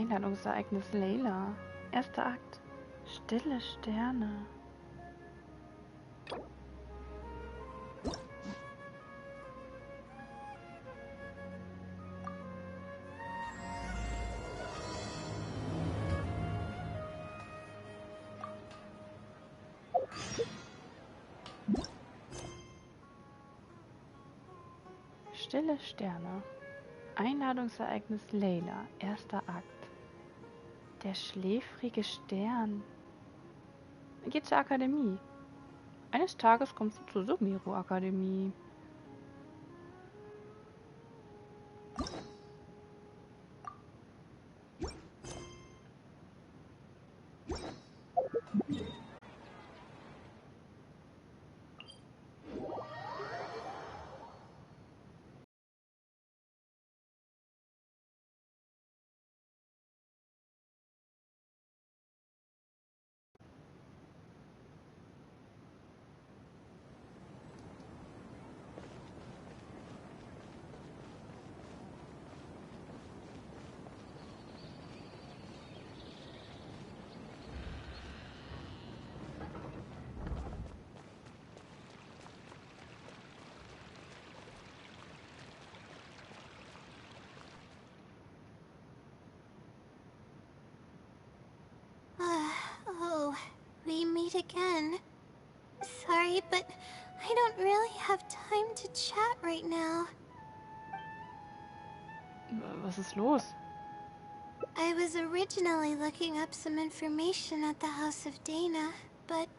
Einladungsereignis Layla. Erster Akt. Stille Sterne. Stille Sterne. Einladungsereignis Layla. Erster Akt. Der schläfrige Stern. Geht zur Akademie. Eines Tages kommst du zur Sumeru-Akademie. Oh, we meet again. Sorry, but I don't really have time to chat right now. Was ist los? I was originally looking up some information at the House of Dana, but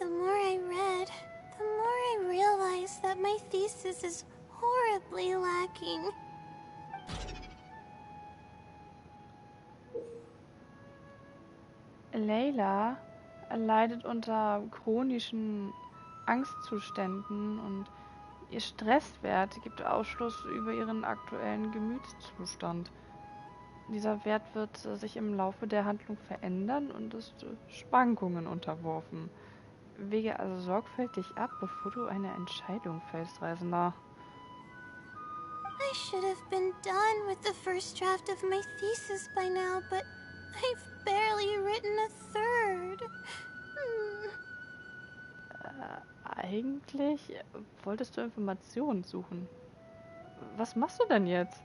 the more I read, the more I realized that my thesis is horribly lacking. Layla leidet unter chronischen Angstzuständen und ihr Stresswert gibt Aufschluss über ihren aktuellen Gemütszustand. Dieser Wert wird sich im Laufe der Handlung verändern und ist Schwankungen unterworfen. Wege also sorgfältig ab, bevor du eine Entscheidung fällst, Reisender. I should have been done with the first draft of my thesis by now, but I've barely written a third. Eigentlich wolltest du Informationen suchen. Was machst du denn jetzt?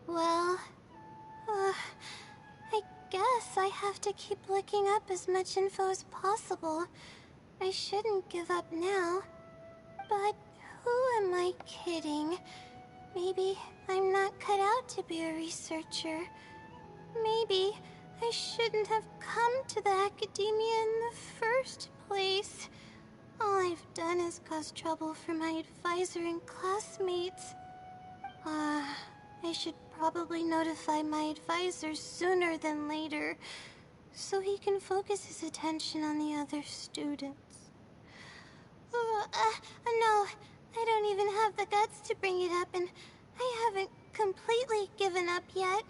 Well, I guess I have to keep looking up as much info as possible. I shouldn't give up now. But who am I kidding? Maybe I'm not cut out to be a researcher. Maybe I shouldn't have come to the academia in the first place. All I've done is cause trouble for my advisor and classmates. I should probably notify my advisor sooner than later, so he can focus his attention on the other students. No, I don't even have the guts to bring it up, and I haven't completely given up yet.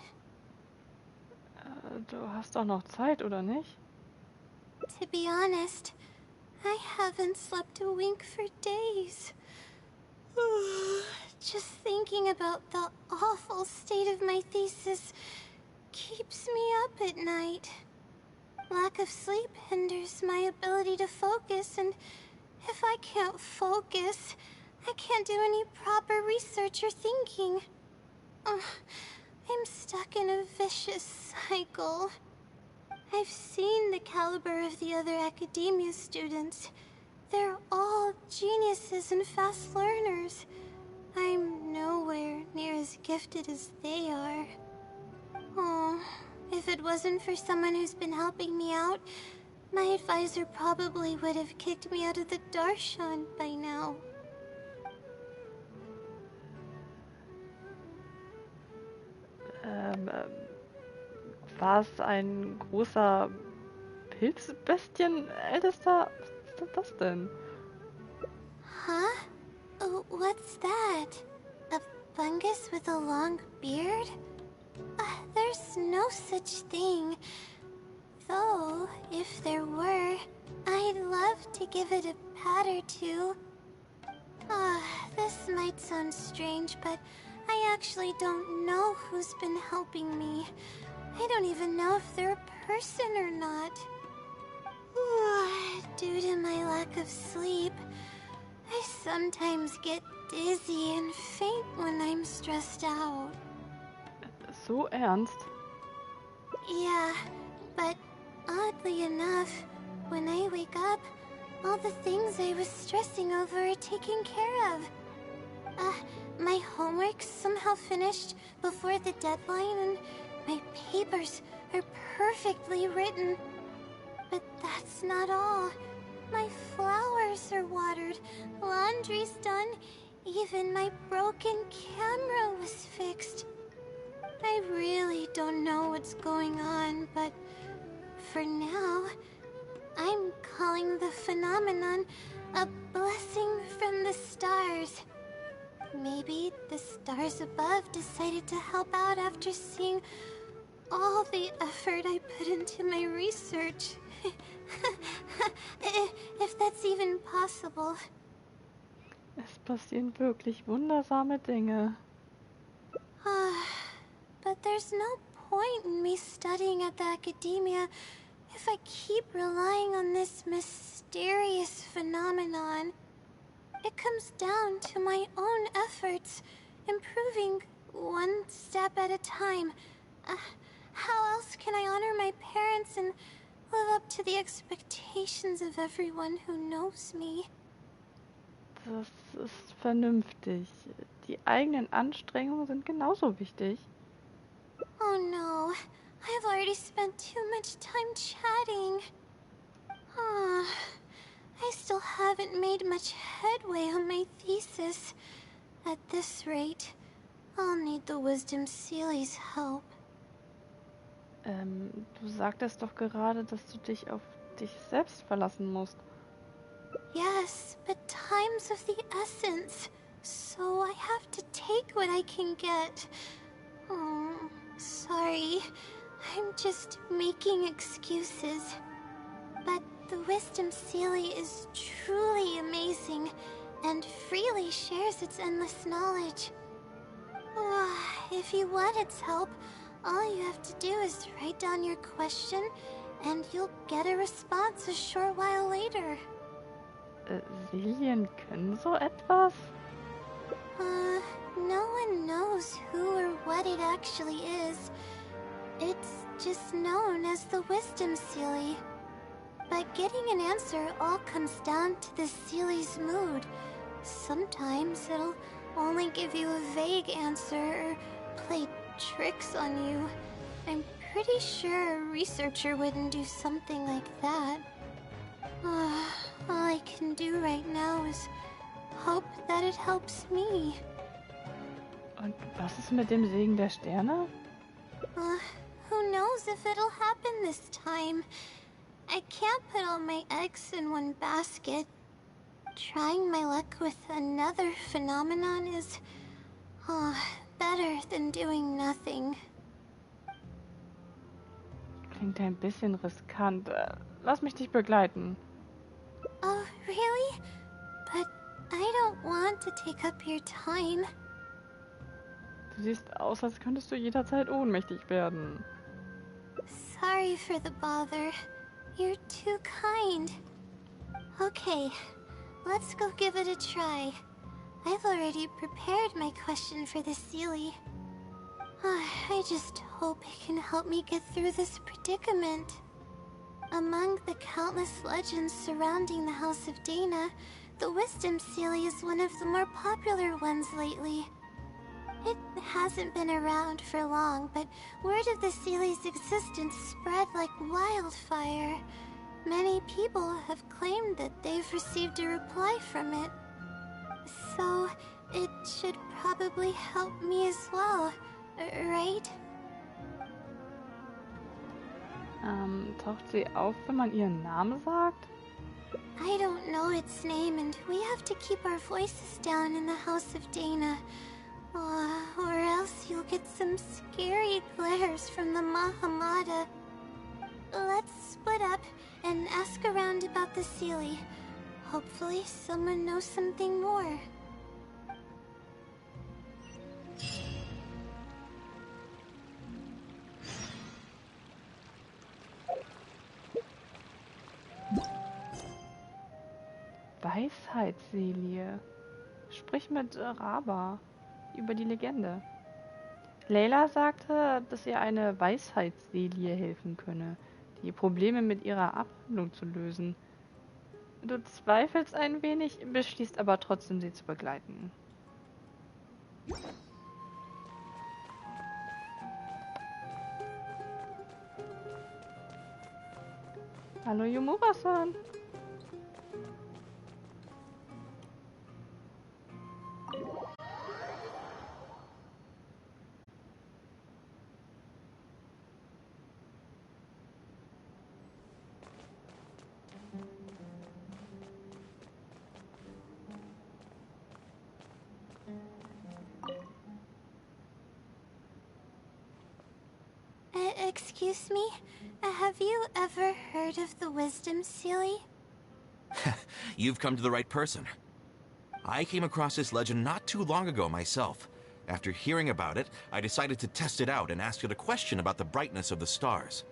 Du hast doch noch Zeit, oder nicht? To be honest, I haven't slept a wink for days. Just thinking about the awful state of my thesis keeps me up at night. Lack of sleep hinders my ability to focus, and if I can't focus, I can't do any proper research or thinking. I'm stuck in a vicious cycle. I've seen the caliber of the other academia students. They're all geniuses and fast learners. I'm nowhere near as gifted as they are. Oh, if it wasn't for someone who's been helping me out, my advisor probably would have kicked me out of the Darshan by now. War es ein großer Pilzbestien, Ältester? Was ist das denn? Huh? What's that? A fungus with a long beard? There's no such thing. Though, if there were, I'd love to give it a pat or two. This might sound strange, but I actually don't know who's been helping me. I don't even know if they're a person or not. Due to my lack of sleep, I sometimes get dizzy and faint when I'm stressed out. So ernst? Yeah, but oddly enough, when I wake up, all the things I was stressing over are taken care of. My homework's somehow finished before the deadline, and my papers are perfectly written. But that's not all. My flowers are watered, laundry's done, even my broken camera was fixed. I really don't know what's going on, but for now, I'm calling the phenomenon a blessing from the stars. Maybe the stars above decided to help out after seeing all the effort I put into my research. If that's even possible. Es passieren wirklich wundersame Dinge. But there's no point in me studying at the academia if I keep relying on this mysterious phenomenon. It comes down to my own efforts, improving one step at a time. How else can I honor my parents and live up to the expectations of everyone who knows me? Das ist vernünftig. Die eigenen Anstrengungen sind genauso wichtig. Oh no, I've already spent too much time chatting. I still haven't made much headway on my thesis. At this rate, I'll need the Wisdom Seelie's help. Du sagtest doch gerade, dass du dich auf dich selbst verlassen musst. Yes, but time's of the essence, so I have to take what I can get. Sorry, I'm just making excuses. But the Wisdom Seelie is truly amazing, and freely shares its endless knowledge. If you want its help, all you have to do is write down your question, and you'll get a response a short while later. Silien können so etwas? No one knows who or what it actually is. It's just known as the Wisdom Seelie. But getting an answer all comes down to the Seelie's mood. Sometimes it'll only give you a vague answer or play tricks on you. I'm pretty sure a researcher wouldn't do something like that. All I can do right now is hope that it helps me. Und was ist mit dem Segen der Sterne? Who knows if it'll happen this time? I can't put all my eggs in one basket. Trying my luck with another phenomenon is better than doing nothing. Klingt ein bisschen riskant. Lass mich dich begleiten. Oh, really? But I don't want to take up your time. Du siehst aus, als könntest du jederzeit ohnmächtig werden. Sorry for the bother. You're too kind. Okay, let's go give it a try. I've already prepared my question for the Seelie. I just hope it can help me get through this predicament. Among the countless legends surrounding the House of Dana, the Wisdom Seelie is one of the more popular ones lately. It hasn't been around for long, but word of the Seelie's existence spread like wildfire. Many people have claimed that they've received a reply from it. So, it should probably help me as well, right? Taucht sie auf, wenn man ihren Namen sagt? I don't know its name, and we have to keep our voices down in the House of Dana. Or else you'll get some scary glares from the Mahamada. Let's split up and ask around about the Seelie. Hopefully someone knows something more. Weisheitsselie. Sprich mit Raba über die Legende. Layla sagte, dass ihr eine Weisheitsselie helfen könne, die Probleme mit ihrer Abhandlung zu lösen. Du zweifelst ein wenig, beschließt aber trotzdem, sie zu begleiten. Hallo Yumura-san. Excuse me? Have you ever heard of the Wisdom Sealy? You've come to the right person. I came across this legend not too long ago myself. After hearing about it, I decided to test it out and ask it a question about the brightness of the stars.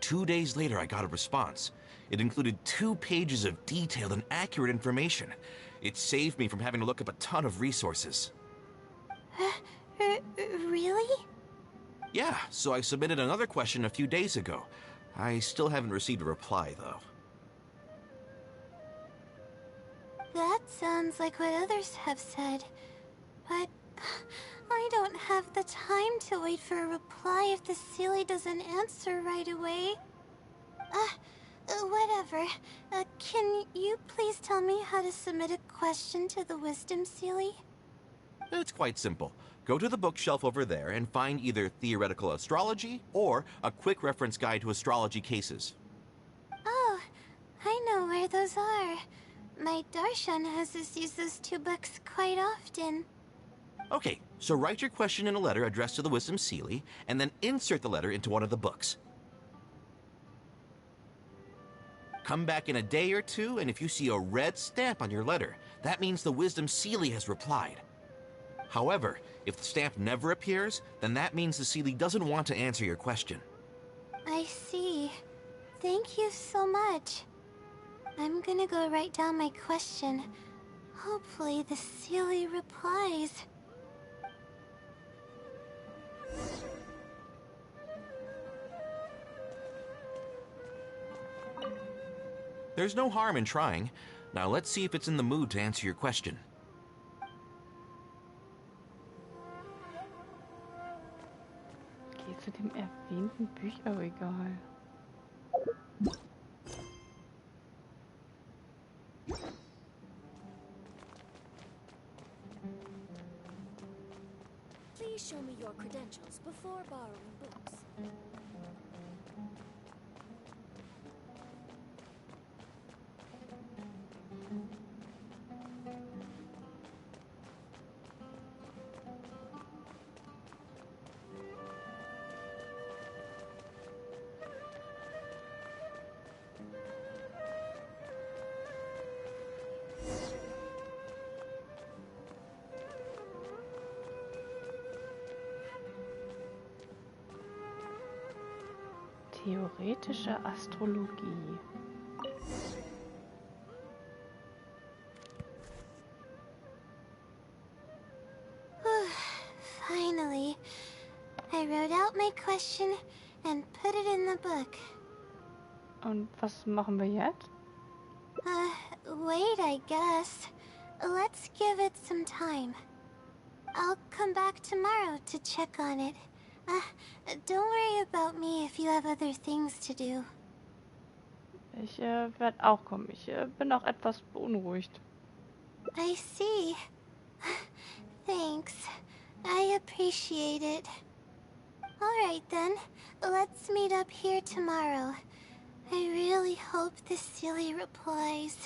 2 days later, I got a response. It included 2 pages of detailed and accurate information. It saved me from having to look up a ton of resources. Really? Yeah, so I submitted another question a few days ago. I still haven't received a reply, though. That sounds like what others have said. But I don't have the time to wait for a reply if the Sealy doesn't answer right away. Whatever. Can you please tell me how to submit a question to the Wisdom Sealy? It's quite simple. Go to the bookshelf over there and find either Theoretical Astrology or a quick reference guide to astrology cases. Oh, I know where those are. My Darshan has us use those 2 books quite often. Okay, so write your question in a letter addressed to the Wisdom Sealy, and then insert the letter into one of the books. Come back in a day or 2, and if you see a red stamp on your letter, that means the Wisdom Sealy has replied. However, if the stamp never appears, then that means the Sealy doesn't want to answer your question. I see. Thank you so much. I'm gonna go write down my question. Hopefully the Sealy replies. There's no harm in trying. Now let's see if it's in the mood to answer your question. Geh zu dem erwähnten Bücherregal. Please show me your credentials before borrowing books. Theoretische Astrologie. Finally, I wrote out my question and put it in the book. Und was machen wir jetzt? Wait, I guess. Let's give it some time. I'll come back tomorrow to check on it. Don't worry about me if you have other things to do. Ich werde auch kommen. Ich bin auch etwas beunruhigt. I see. Thanks. I appreciate it. Alright then, let's meet up here tomorrow. I really hope the Sealy replies.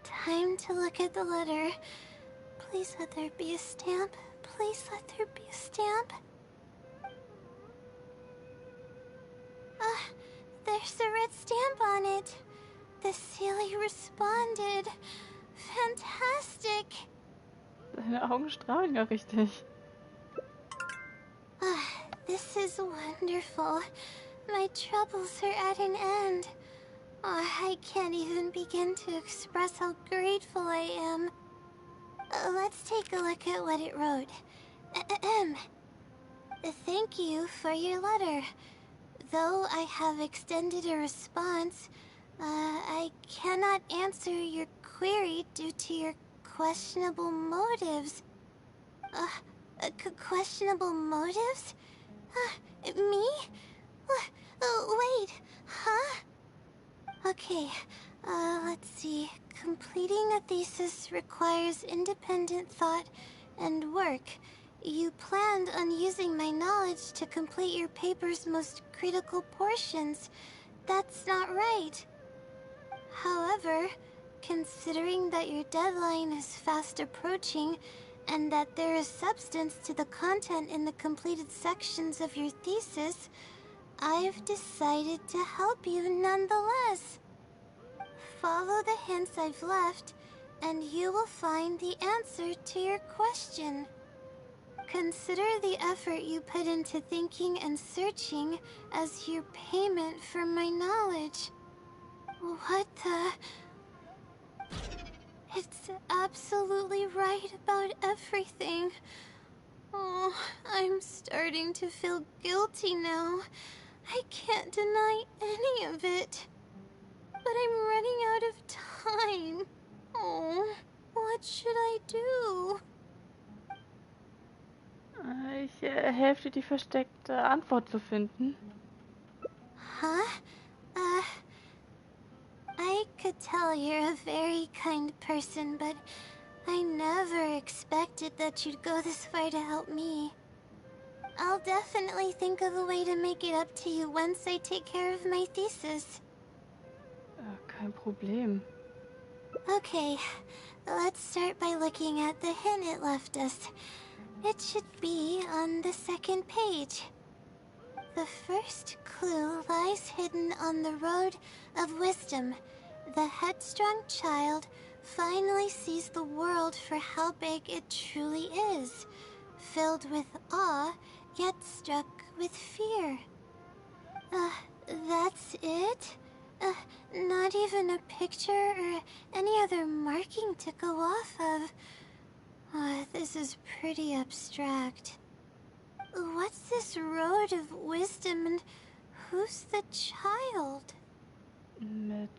Time to look at the letter. Please let there be a stamp. Please let there be a stamp. There's a red stamp on it. The Sealy responded. Fantastic. Seine Augen strahlen ja richtig. This is wonderful. My troubles are at an end. Oh, I can't even begin to express how grateful I am. Let's take a look at what it wrote. Ahem. Thank you for your letter. Though I have extended a response, I cannot answer your query due to your questionable motives. Questionable motives? Me? Wait, huh? Okay, let's see. Completing a thesis requires independent thought and work. You planned on using my knowledge to complete your paper's most critical portions. That's not right. However, considering that your deadline is fast approaching, and that there is substance to the content in the completed sections of your thesis, I've decided to help you nonetheless. Follow the hints I've left, and you will find the answer to your question. Consider the effort you put into thinking and searching as your payment for my knowledge. What the... It's absolutely right about everything. Oh, I'm starting to feel guilty now. I can't deny any of it. But I'm running out of time. Oh, what should I do? Ich helfe dir, die versteckte Antwort zu finden. Huh? I could tell you're a very kind person, but I never expected that you'd go this far to help me. I'll definitely think of a way to make it up to you once I take care of my thesis. Kein Problem. Okay, let's start by looking at the hint it left us. It should be on the second page. The first clue lies hidden on the road of wisdom. The headstrong child finally sees the world for how big it truly is, filled with awe, yet struck with fear. That's it? Not even a picture or any other marking to go off of. This is pretty abstract. What's this road of wisdom and who's the child? Mit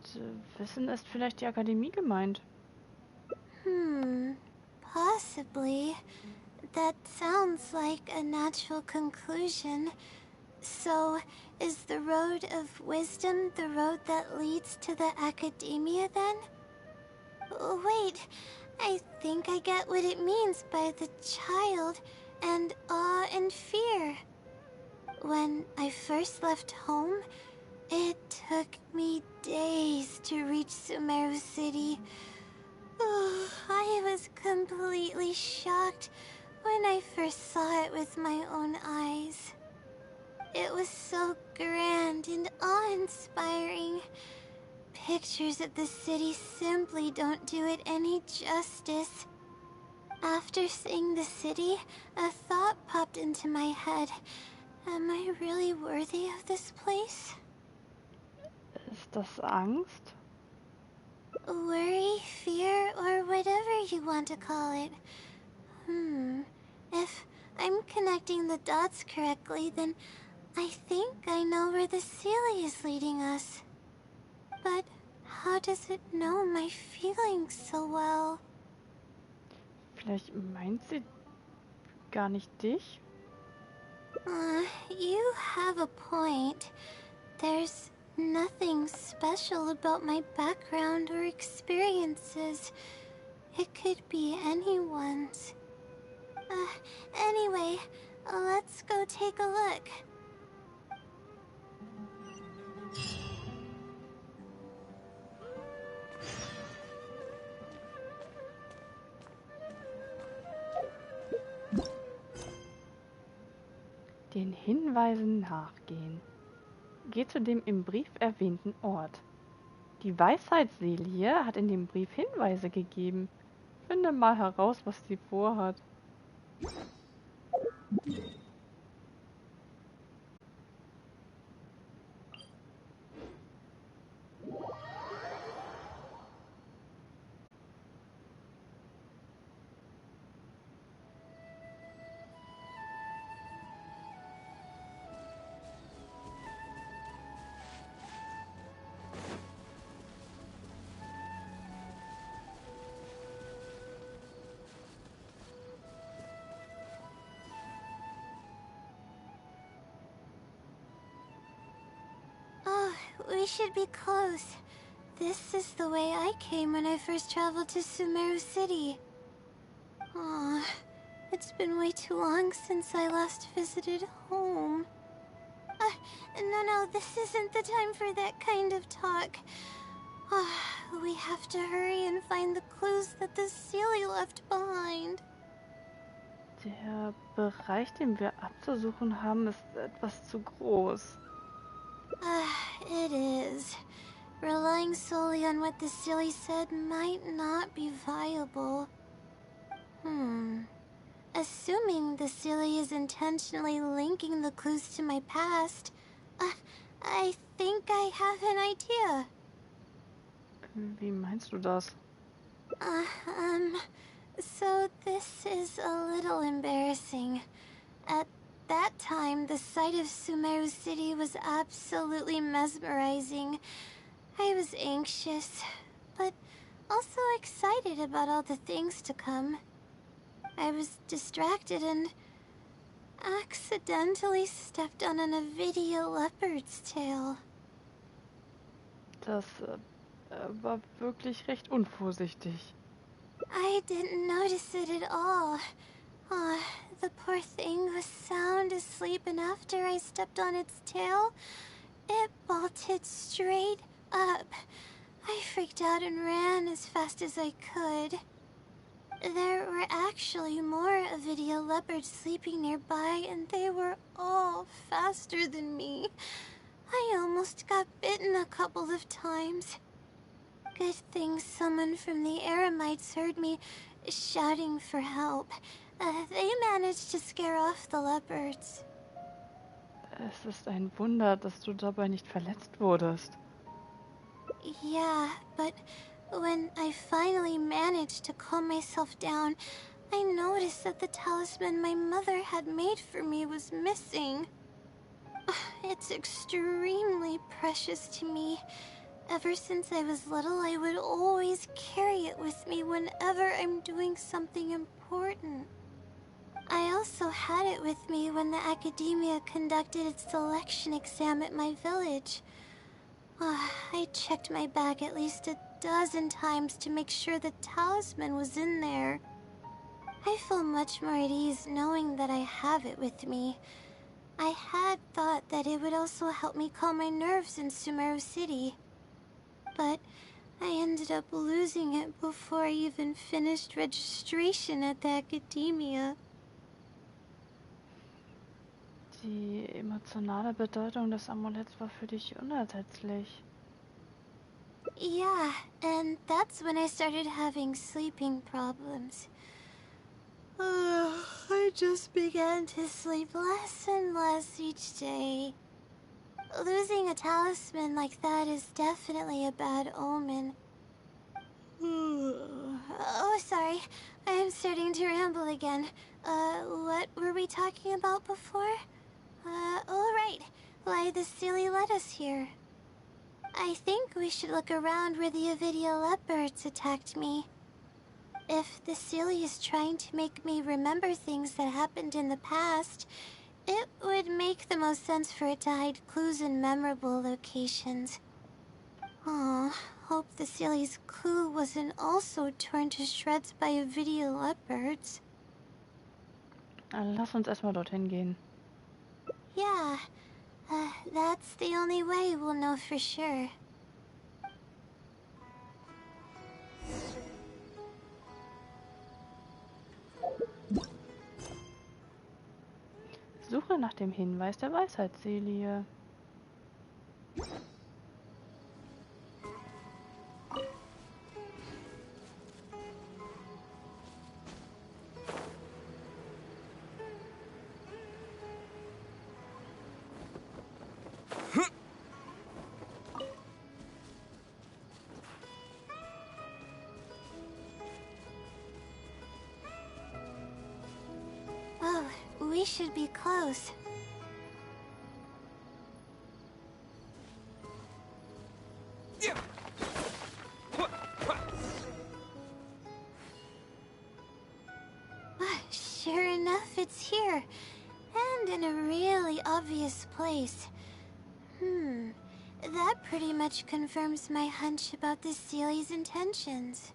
Wissen ist vielleicht die Akademie gemeint. Possibly. That sounds like a natural conclusion. So, is the road of wisdom the road that leads to the academia then? Wait, I think I get what it means by the child and awe and fear. When I first left home, it took me days to reach Sumeru City. I was completely shocked when I first saw it with my own eyes. It was so grand and awe-inspiring. Pictures of the city simply don't do it any justice. After seeing the city, a thought popped into my head. Am I really worthy of this place? Ist das Angst? Worry, fear, or whatever you want to call it. If I'm connecting the dots correctly, then I think I know where the Sealy is leading us. But how does it know my feelings so well? Vielleicht meint sie gar nicht dich? You have a point. There's nothing special about my background or experiences. It could be anyone's. Anyway, let's go take a look. Den Hinweisen nachgehen. Geh zu dem im Brief erwähnten Ort. Die Weisheitsseele hat in dem Brief Hinweise gegeben. Finde mal heraus, was sie vorhat. we should be close. This is the way I came when I first traveled to Sumeru City. Aw, it's been way too long since I last visited home. No, this isn't the time for that kind of talk. We have to hurry and find the clues that the Sealy left behind. Der Bereich, den wir abzusuchen haben, ist etwas zu groß. It is. Relying solely on what the Sealy said might not be viable. Assuming the Sealy is intentionally linking the clues to my past, I think I have an idea. Wie meinst du das? So this is a little embarrassing. At that time, the sight of Sumeru City was absolutely mesmerizing. I was anxious, but also excited about all the things to come. I was distracted and accidentally stepped on an Avidia leopard's tail. Das war wirklich recht unvorsichtig. I didn't notice it at all. The poor thing was sound asleep, and after I stepped on its tail, it bolted straight up. I freaked out and ran as fast as I could. There were actually more Avidia leopards sleeping nearby, and they were all faster than me. I almost got bitten a couple of times. Good thing someone from the Eremites heard me shouting for help. They managed to scare off the leopards. Es ist ein Wunder, dass du dabei nicht verletzt wurdest. Yeah, but when I finally managed to calm myself down, I noticed that the talisman my mother had made for me was missing. It's extremely precious to me. Ever since I was little, I would always carry it with me whenever I'm doing something important. I also had it with me when the academia conducted its selection exam at my village. I checked my bag at least a dozen times to make sure the talisman was in there. I feel much more at ease knowing that I have it with me. I had thought that it would also help me calm my nerves in Sumeru City. But I ended up losing it before I even finished registration at the academia. Die emotionale Bedeutung des Amuletts war für dich unersetzlich. Yeah, and that's when I started having sleeping problems. I just began to sleep less and less each day. Losing a talisman like that is definitely a bad omen. Oh, sorry. I'm starting to ramble again. What were we talking about before? Right. Why the Sealy led us here. I think we should look around where the Avidia leopards attacked me. If the Sealy is trying to make me remember things that happened in the past, it would make the most sense for it to hide clues in memorable locations. Hope the Sealy's clue wasn't also torn to shreds by Avidia leopards. Lass uns erstmal dorthin gehen. Yeah, that's the only way we'll know for sure. Suche nach dem Hinweis der Weisheitsselie. Oh, we should be close. Sure enough, it's here. And in a really obvious place. that pretty much confirms my hunch about the Sealy's intentions.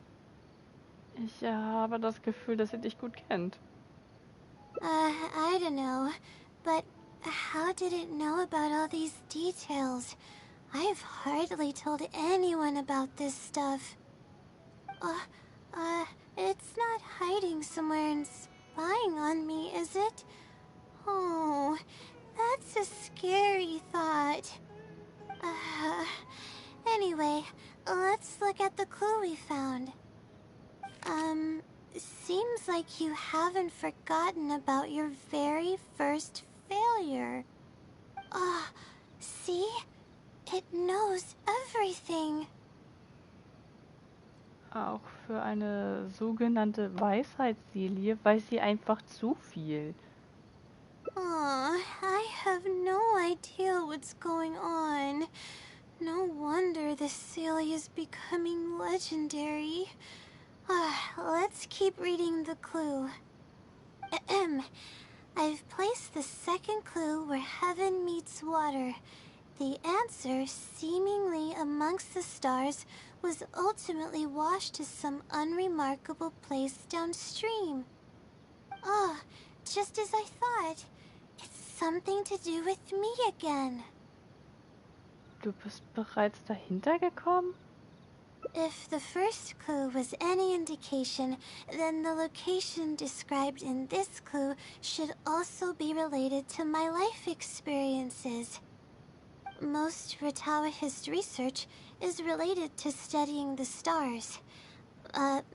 Ich habe das Gefühl, dass sie dich gut kennt. I don't know, but how did it know about all these details? I've hardly told anyone about this stuff. It's not hiding somewhere and spying on me, is it? Oh, that's a scary thought. Anyway, let's look at the clue we found. Seems like you haven't forgotten about your very first failure. See? It knows everything. Auch für eine sogenannte Weisheitsseele weiß sie einfach zu viel. I have no idea what's going on. No wonder the Celia is becoming legendary. Let's keep reading the clue. I've placed the second clue where heaven meets water. The answer, seemingly amongst the stars, was ultimately washed to some unremarkable place downstream. Just as I thought. It's something to do with me again. Du bist bereits dahinter gekommen? If the first clue was any indication, then the location described in this clue should also be related to my life experiences. Most Ratawahist research is related to studying the stars.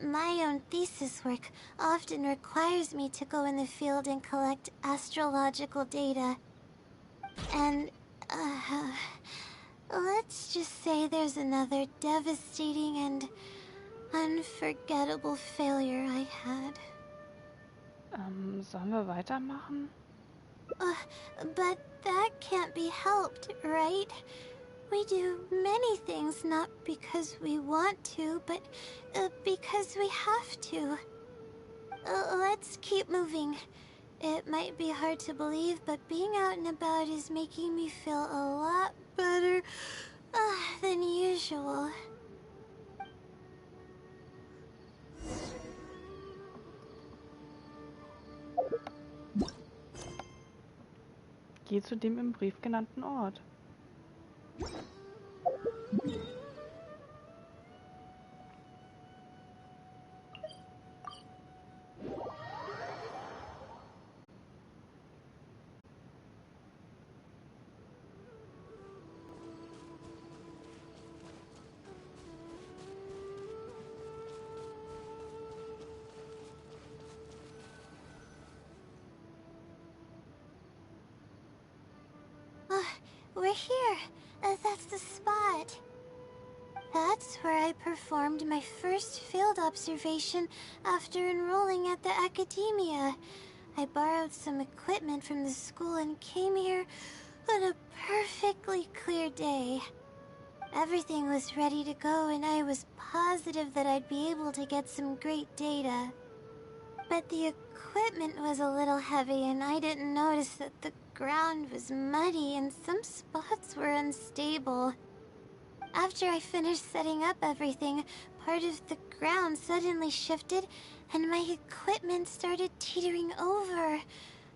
My own thesis work often requires me to go in the field and collect astrological data. And, let's just say there's another devastating and unforgettable failure I had. Sollen wir weitermachen? But that can't be helped, right? We do many things not because we want to, but because we have to. Let's keep moving. It might be hard to believe, but being out and about is making me feel a lot better than usual. Geh zu dem im Brief genannten Ort. We're here. That's the spot. That's where I performed my first field observation after enrolling at the academia. I borrowed some equipment from the school and came here on a perfectly clear day. Everything was ready to go and I was positive that I'd be able to get some great data. But the equipment was a little heavy and I didn't notice that the ground was muddy and some spots were unstable. After I finished setting up everything, part of the ground suddenly shifted and my equipment started teetering over.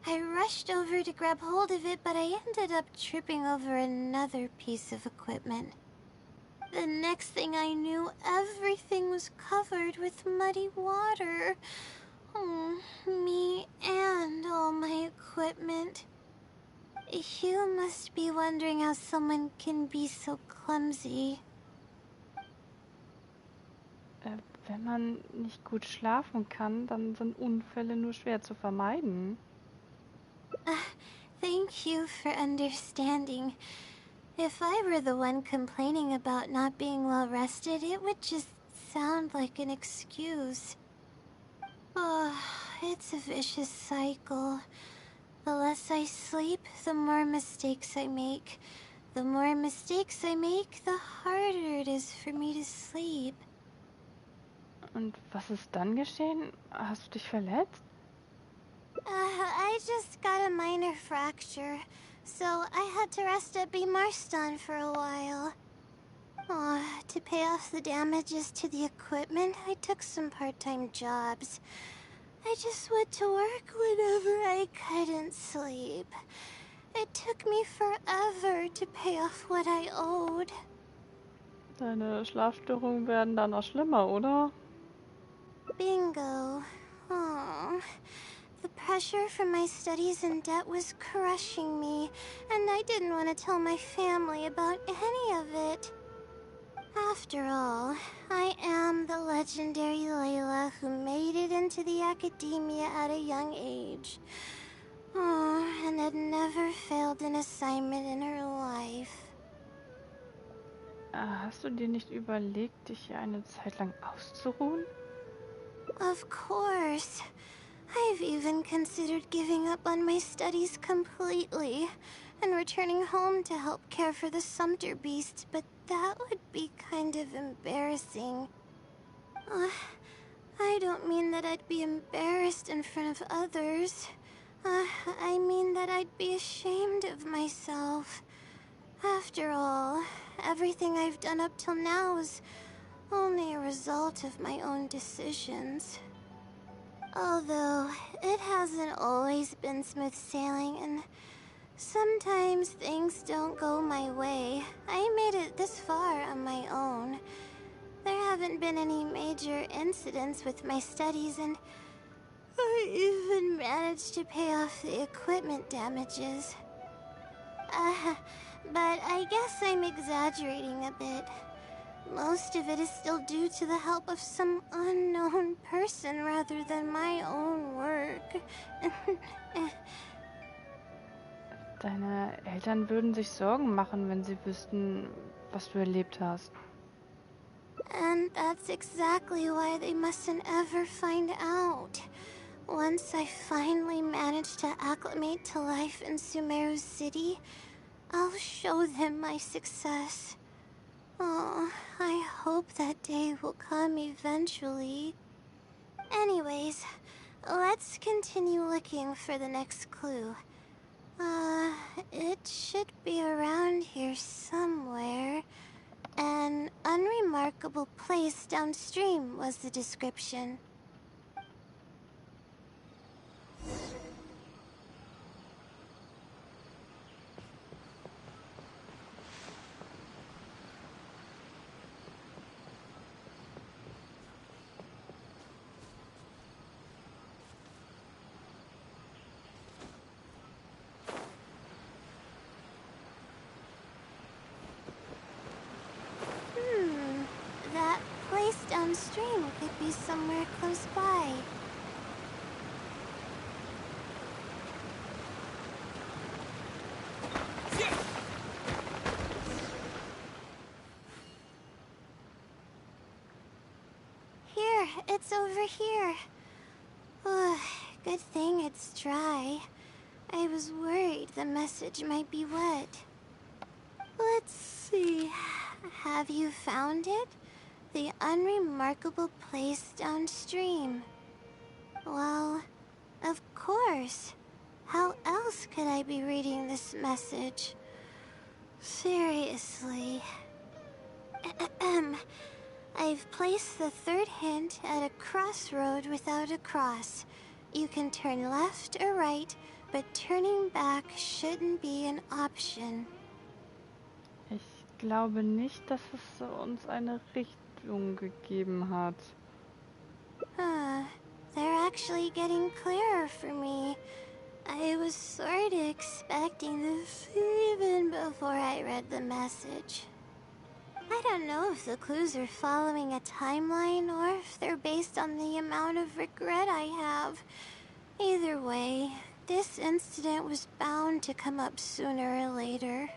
I rushed over to grab hold of it, but I ended up tripping over another piece of equipment. The next thing I knew, everything was covered with muddy water. Me and all my equipment. You must be wondering how someone can be so clumsy. Wenn man nicht gut schlafen kann, dann sind Unfälle nur schwer zu vermeiden. Thank you for understanding. If I were the one complaining about not being well rested, it would just sound like an excuse. It's a vicious cycle. The less I sleep, the more mistakes I make. The more mistakes I make, the harder it is for me to sleep. Und was ist dann geschehen? Hast du dich verletzt? I just got a minor fracture. so I had to rest at Marston for a while. To pay off the damages to the equipment, I took some part-time jobs. I just went to work whenever I couldn't sleep. It took me forever to pay off what I owed. Deine Schlafstörungen werden dann noch schlimmer, oder? Bingo. Oh. The pressure from my studies and debt was crushing me, and I didn't want to tell my family about any of it. After all, I am the legendary Layla who made it into the academia at a young age. And had never failed an assignment in her life. Hast du dir nicht überlegt, dich hier eine Zeit lang auszuruhen? Of course. I've even considered giving up on my studies completely and returning home to help care for the Sumter beast, but that would be kind of embarrassing. I don't mean that I'd be embarrassed in front of others. I mean that I'd be ashamed of myself. After all, everything I've done up till now is only a result of my own decisions. Although, it hasn't always been smooth sailing, and sometimes things don't go my way. I made it this far on my own. There haven't been any major incidents with my studies, and I even managed to pay off the equipment damages. But I guess I'm exaggerating a bit. Most of it is still due to the help of some unknown person rather than my own work. Deine Eltern würden sich Sorgen machen, wenn sie wüssten, was du erlebt hast. And that's exactly why they mustn't ever find out. Once I finally manage to acclimate to life in Sumeru City, I'll show them my success. Oh, I hope that day will come eventually. Anyways, let's continue looking for the next clue. It should be around here somewhere. An unremarkable place downstream was the description. That place downstream could be somewhere close by. Here, it's over here. Good thing it's dry. I was worried the message might be wet. Let's see. Have you found it? The unremarkable place downstream. Well, of course. How else could I be reading this message? Seriously. I've placed the third hint at a crossroad without a cross. You can turn left or right, but turning back shouldn't be an option. Ich glaube nicht, dass es uns eine Richtung gegeben hat. They're actually getting clearer for me. I was sort of expecting this even before I read the message. I don't know if the clues are following a timeline or if they're based on the amount of regret I have. Either way, this incident was bound to come up sooner or later.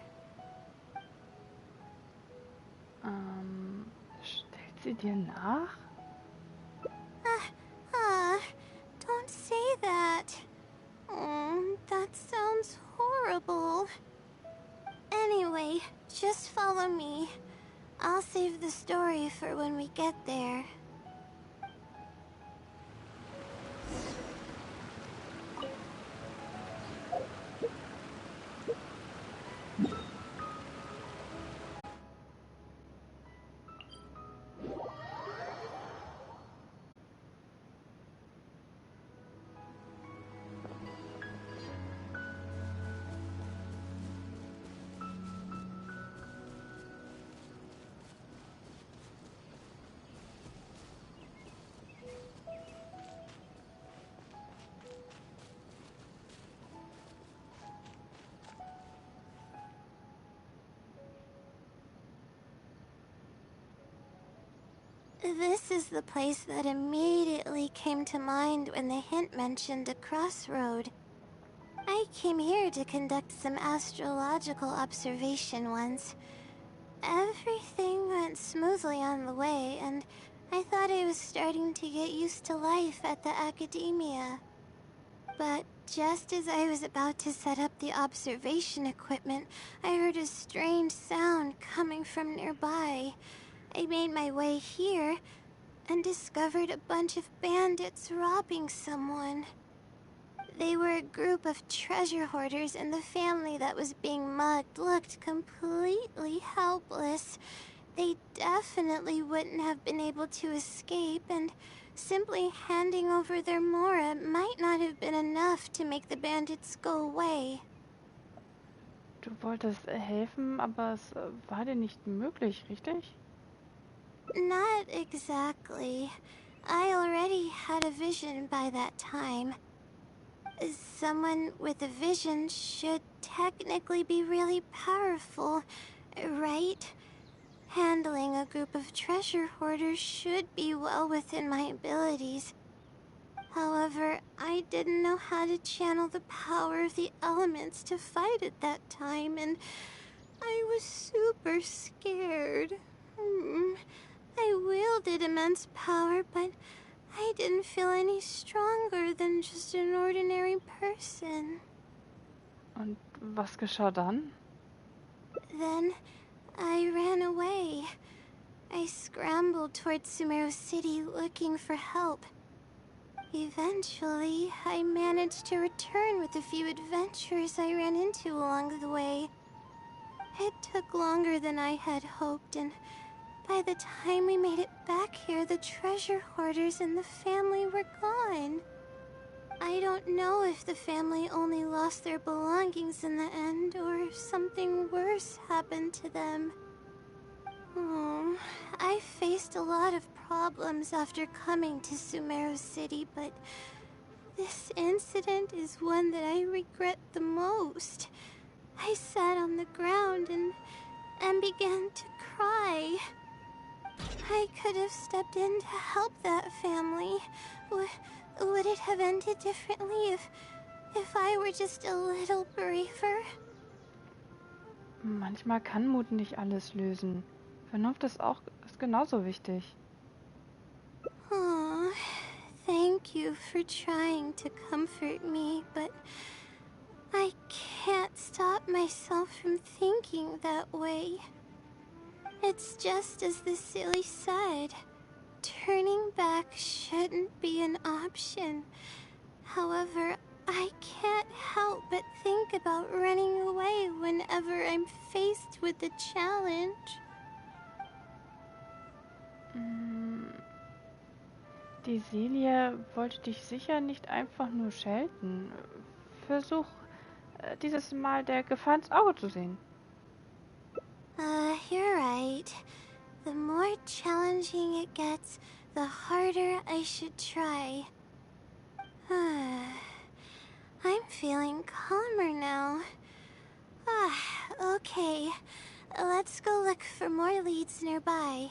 Stellt sie dir nach? Don't say that. That sounds horrible. Anyway, just follow me. I'll save the story for when we get there. This is the place that immediately came to mind when the hint mentioned a crossroad. I came here to conduct some astrological observation once. Everything went smoothly on the way, and I thought I was starting to get used to life at the academia. But just as I was about to set up the observation equipment, I heard a strange sound coming from nearby. I made my way here and discovered a bunch of bandits robbing someone. They were a group of treasure hoarders, and the family that was being mugged looked completely helpless. They definitely wouldn't have been able to escape, and simply handing over their Mora might not have been enough to make the bandits go away. Du wolltest helfen, aber es war dir nicht möglich, richtig? Not exactly. I already had a vision by that time. Someone with a vision should technically be really powerful, right? Handling a group of treasure hoarders should be well within my abilities. However, I didn't know how to channel the power of the elements to fight at that time, and I was super scared. I wielded immense power, but I didn't feel any stronger than just an ordinary person. Und was geschah dann? Then I ran away. I scrambled towards Sumeru City looking for help. Eventually, I managed to return with a few adventurers I ran into along the way. It took longer than I had hoped, and by the time we made it back here, the treasure hoarders and the family were gone. I don't know if the family only lost their belongings in the end, or if something worse happened to them. I faced a lot of problems after coming to Sumeru City, but this incident is one that I regret the most. I sat on the ground and began to cry. I could have stepped in to help that family. Would it have ended differently if I were just a little braver? Manchmal kann Mut nicht alles lösen. Vernunft ist genauso wichtig. Oh, thank you for trying to comfort me, but I can't stop myself from thinking that way. It's just as the silly said. Turning back shouldn't be an option. However, I can't help but think about running away whenever I'm faced with a challenge. Die Selie wollte dich sicher nicht einfach nur schelten. Versuch dieses Mal der Gefahr ins Auge zu sehen. You're right. The more challenging it gets, the harder I should try. I'm feeling calmer now. Okay. Let's go look for more leads nearby.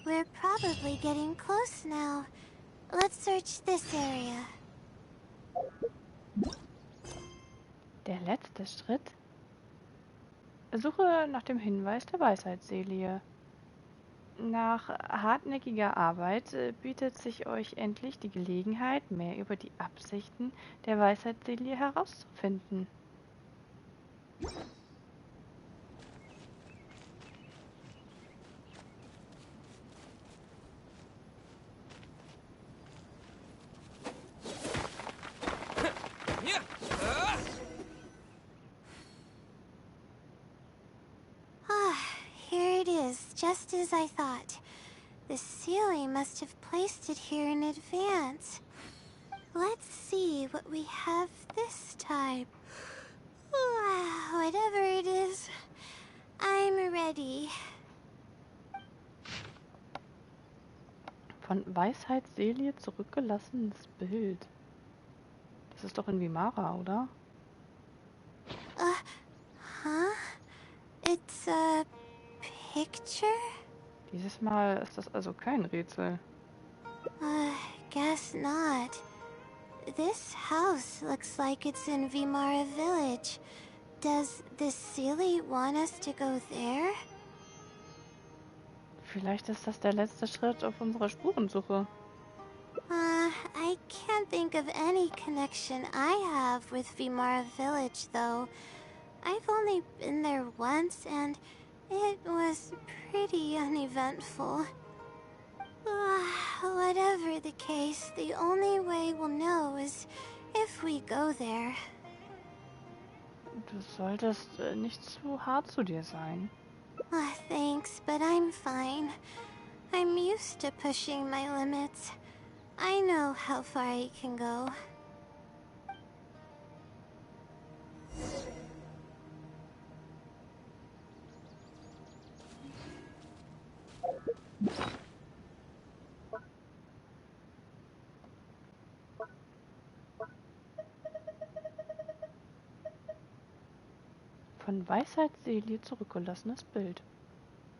We're probably getting close now. Let's search this area. Der letzte Schritt? Suche nach dem Hinweis der Weisheitsselie. Nach hartnäckiger Arbeit bietet sich euch endlich die Gelegenheit, mehr über die Absichten der Weisheitsselie herauszufinden. Here it is, just as I thought. The Sealy must have placed it here in advance. Let's see what we have this time. Whatever it is, I'm ready. Von Weisheitsselie zurückgelassenes Bild. Das ist doch in Vimara, oder? Huh? It's a picture? Dieses Mal ist das also kein Rätsel. Guess not. This house looks like it's in Vimara Village. Does the Seelie want us to go there? Vielleicht ist das der letzte Schritt auf unserer Spurensuche. I can't think of any connection I have with Vimara Village, though. I've only been there once, and it was pretty uneventful. Whatever the case, the only way we'll know is if we go there. Du solltest nicht zu hart zu dir sein. Thanks, but I'm fine. I'm used to pushing my limits. I know how far I can go. Von Weisheitsselie zurückgelassenes Bild.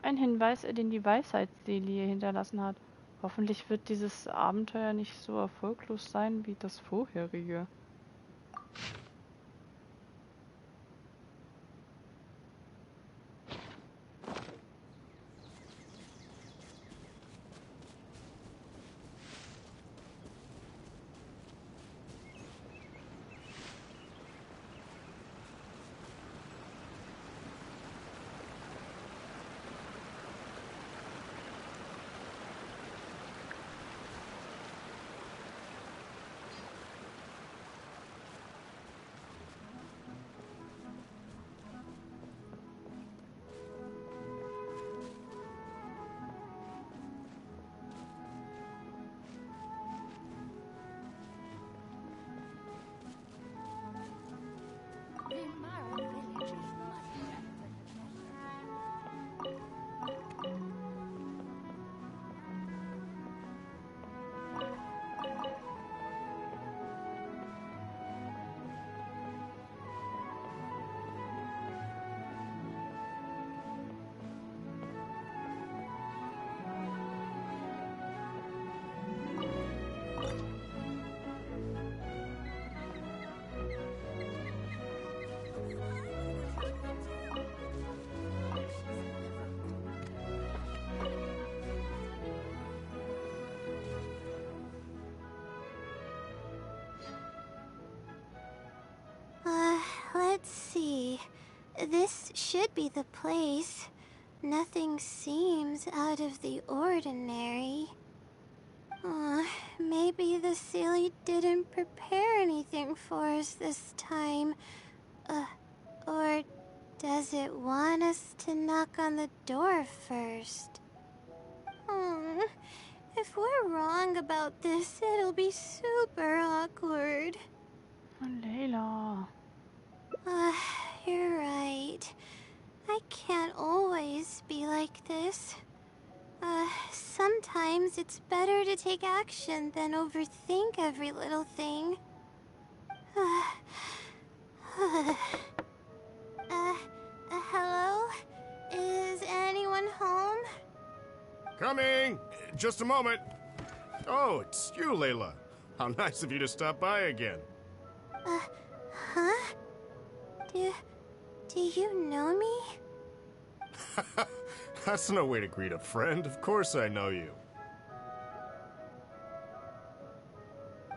Ein Hinweis, den die Weisheitsselie hinterlassen hat. Hoffentlich wird dieses Abenteuer nicht so erfolglos sein wie das vorherige. Vimara Village is much better than Let's see. This should be the place. Nothing seems out of the ordinary. Maybe the Seelie didn't prepare anything for us this time. Or does it want us to knock on the door first? If we're wrong about this, it'll be super awkward. Layla. You're right. I can't always be like this. Sometimes it's better to take action than overthink every little thing. Hello? Is anyone home? Coming! Just a moment. Oh, it's you, Layla. How nice of you to stop by again. Huh? Do you know me? That's no way to greet a friend. Of course I know you.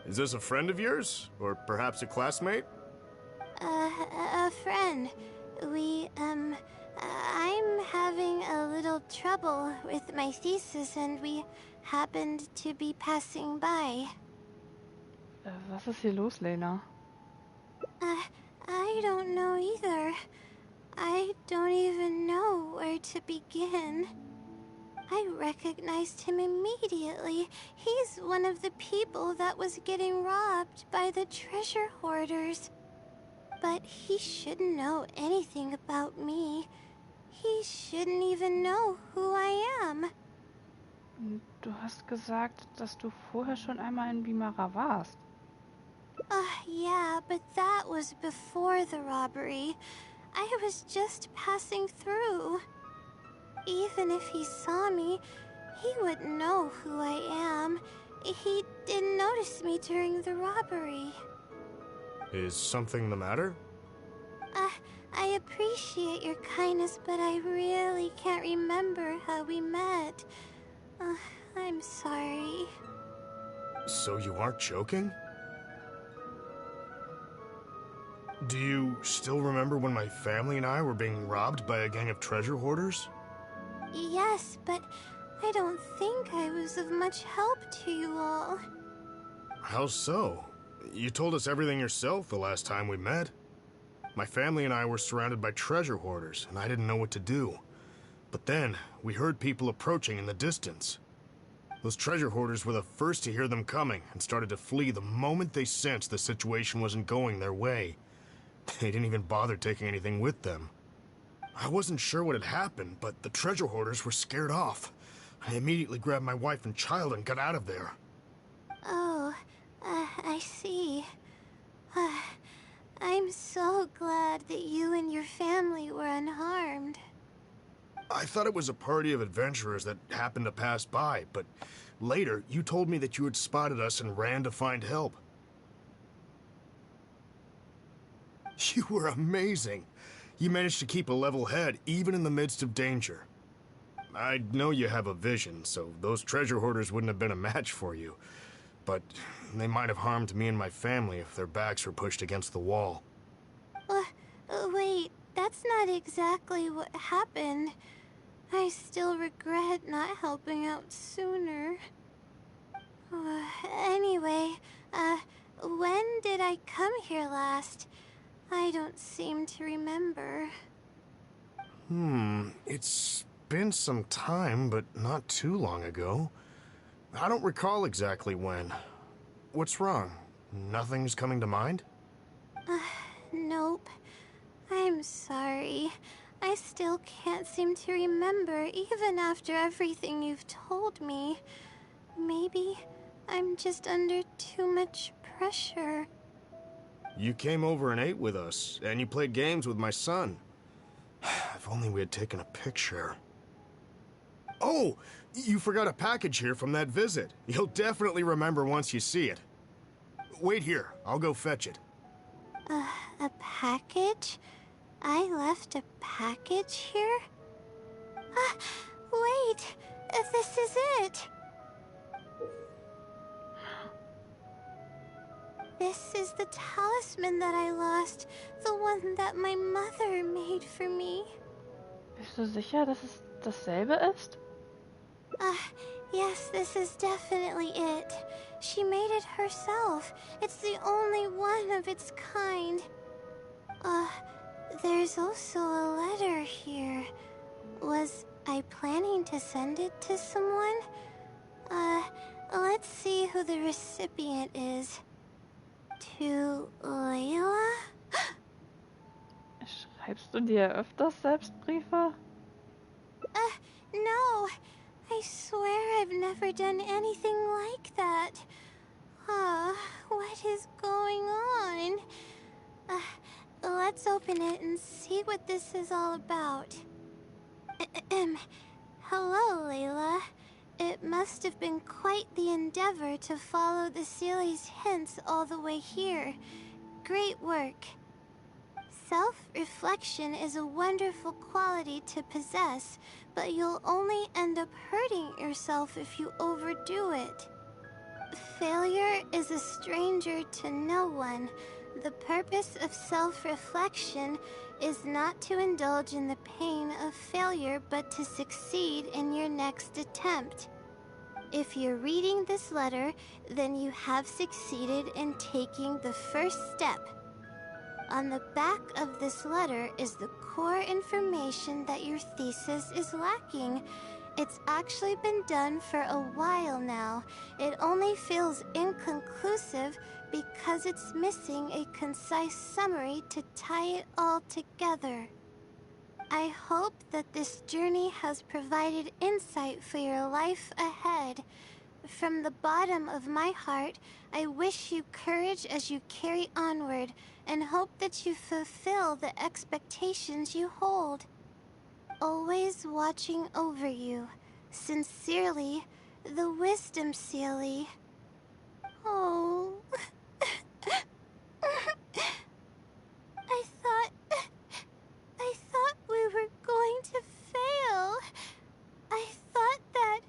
Is this a friend of yours? Or perhaps a classmate? A friend. I'm having a little trouble with my thesis and we happened to be passing by. Was ist hier los, Layla? I don't know either. I don't even know where to begin. I recognized him immediately. He's one of the people that was getting robbed by the treasure hoarders. But he shouldn't know anything about me. He shouldn't even know who I am. Du hast gesagt, dass du vorher schon einmal in Vimara warst. Yeah, but that was before the robbery. I was just passing through. even if he saw me, he wouldn't know who I am. He didn't notice me during the robbery. Is something the matter? I appreciate your kindness, but I really can't remember how we met. I'm sorry. So you aren't joking? Do you still remember when my family and I were being robbed by a gang of treasure hoarders? Yes, but I don't think I was of much help to you all. How so? You told us everything yourself the last time we met. My family and I were surrounded by treasure hoarders, and I didn't know what to do. But then, we heard people approaching in the distance. Those treasure hoarders were the first to hear them coming, and started to flee the moment they sensed the situation wasn't going their way. They didn't even bother taking anything with them. I wasn't sure what had happened, but the treasure hoarders were scared off. I immediately grabbed my wife and child and got out of there. Oh, I see. I'm so glad that you and your family were unharmed. I thought it was a party of adventurers that happened to pass by, but later you told me that you had spotted us and ran to find help. You were amazing. You managed to keep a level head even in the midst of danger. I know you have a vision, so those treasure hoarders wouldn't have been a match for you. But they might have harmed me and my family if their backs were pushed against the wall. Wait, that's not exactly what happened. I still regret not helping out sooner. Anyway, when did I come here last? I don't seem to remember. It's been some time, but not too long ago. I don't recall exactly when. What's wrong? Nothing's coming to mind? Nope. I'm sorry. I still can't seem to remember, even after everything you've told me. Maybe I'm just under too much pressure. You came over and ate with us, and you played games with my son. If only we had taken a picture. Oh! You forgot a package here from that visit. You'll definitely remember once you see it. Wait here, I'll go fetch it. A package? I left a package here? Wait! This is it! This is the talisman that I lost. The one that my mother made for me. Bist du sicher, dass es dasselbe ist? Yes, this is definitely it. She made it herself. It's the only one of its kind. There's also a letter here. Was I planning to send it to someone? Let's see who the recipient is. To Layla? Schreibst du dir öfters selbst Briefe? No. I swear I've never done anything like that. What is going on? Let's open it and see what this is all about. Hello, Layla. It must have been quite the endeavor to follow the Sealy's hints all the way here. Great work. Self-reflection is a wonderful quality to possess, but you'll only end up hurting yourself if you overdo it. Failure is a stranger to no one. The purpose of self-reflection is not to indulge in the pain of failure, but to succeed in your next attempt. If you're reading this letter, then you have succeeded in taking the first step. On the back of this letter is the core information that your thesis is lacking. It's actually been done for a while now. It only feels inconclusive because it's missing a concise summary to tie it all together. I hope that this journey has provided insight for your life ahead. From the bottom of my heart, I wish you courage as you carry onward, and hope that you fulfill the expectations you hold. always watching over you. Sincerely, the Wisdom Sealy. Oh. I thought we were going to fail. I thought that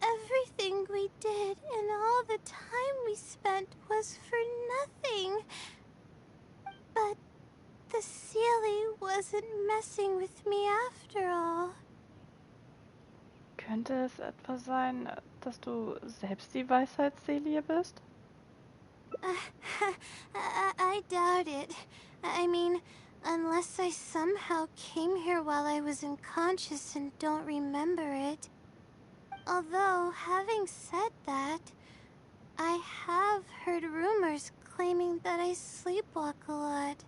everything we did and all the time we spent was for nothing. But the Sealy wasn't messing with me after all. Könnte es etwa sein, dass du selbst die Weisheitsseele bist? I doubt it. I mean, unless I somehow came here while I was unconscious and don't remember it. Although, having said that, I have heard rumors claiming that I sleepwalk a lot.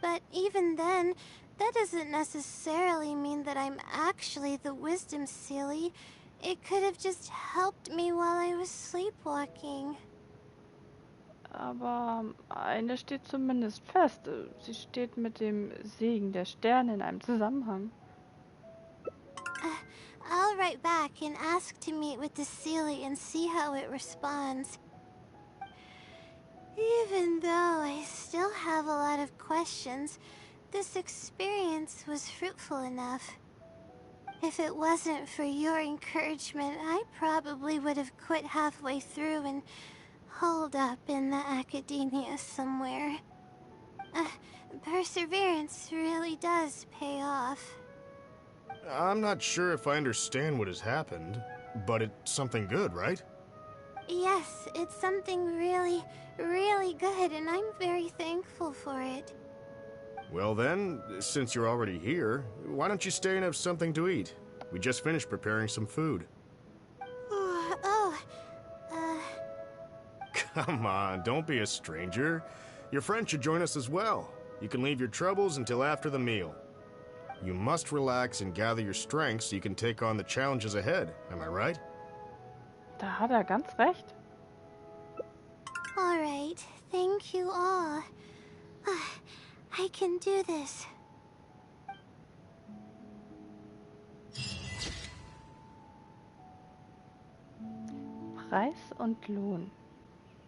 But even then, that doesn't necessarily mean that I'm actually the Wisdom Sealy. It could have just helped me while I was sleepwalking. Aber eine steht zumindest fest. Sie steht mit dem Segen der Sterne in einem Zusammenhang. I'll write back and ask to meet with the Sealy and see how it responds. Even though I still have a lot of questions, this experience was fruitful enough. If it wasn't for your encouragement, I probably would have quit halfway through and holed up in the academia somewhere. Perseverance really does pay off. I'm not sure if I understand what has happened, but it's something good, right? Yes, it's something really, really good, and I'm very thankful for it. Well then, since you're already here, why don't you stay and have something to eat? We just finished preparing some food. Come on, don't be a stranger. Your friend should join us as well. You can leave your troubles until after the meal. You must relax and gather your strength so you can take on the challenges ahead, am I right? Da hat er ganz recht. All right, thank you all. I can do this. Preis und Lohn.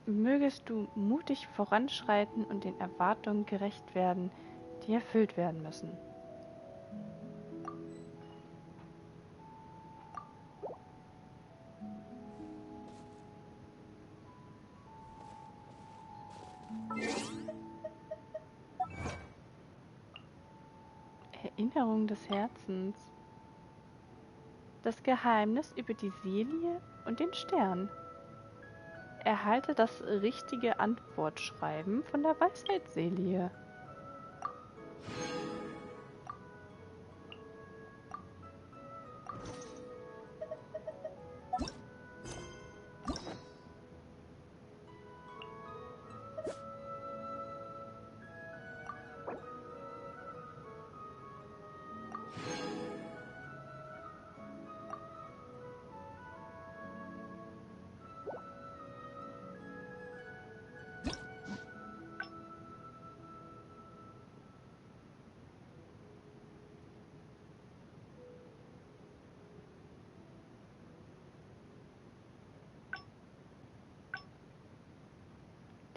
Mögest du mutig voranschreiten und den Erwartungen gerecht werden, die erfüllt werden müssen. Erinnerung des Herzens. Das Geheimnis über die Seele und den Stern. Erhalte das richtige Antwortschreiben von der Weisheitsseele.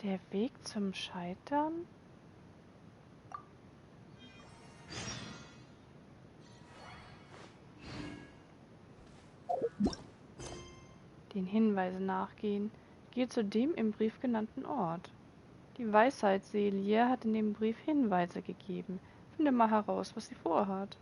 Der Weg zum Scheitern? Den Hinweisen nachgehen. Gehe zu dem im Brief genannten Ort. Die Weisheitsseele hat in dem Brief Hinweise gegeben. Finde mal heraus, was sie vorhat.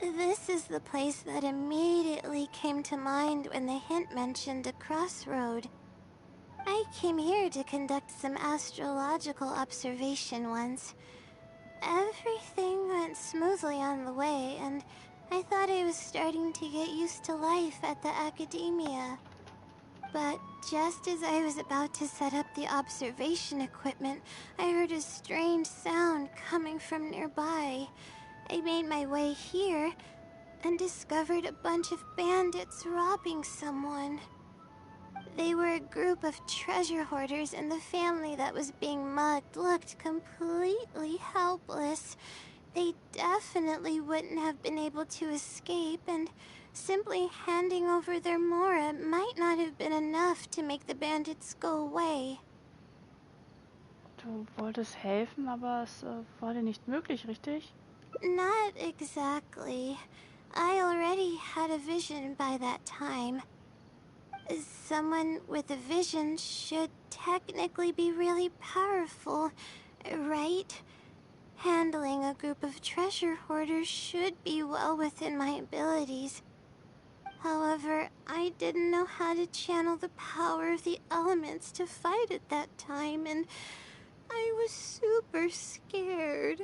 This is the place that immediately came to mind when the hint mentioned a crossroad. I came here to conduct some astrological observation once. Everything went smoothly on the way, and I thought I was starting to get used to life at the academia. But just as I was about to set up the observation equipment, I heard a strange sound coming from nearby. I made my way here and discovered a bunch of bandits robbing someone. They were a group of treasure hoarders, and the family that was being mugged looked completely helpless. They definitely wouldn't have been able to escape, and simply handing over their Mora might not have been enough to make the bandits go away. Du wolltest helfen, aber es war dir nicht möglich, richtig? Not exactly. I already had a vision by that time. Someone with a vision should technically be really powerful, right? Handling a group of treasure hoarders should be well within my abilities. However, I didn't know how to channel the power of the elements to fight at that time, and I was super scared.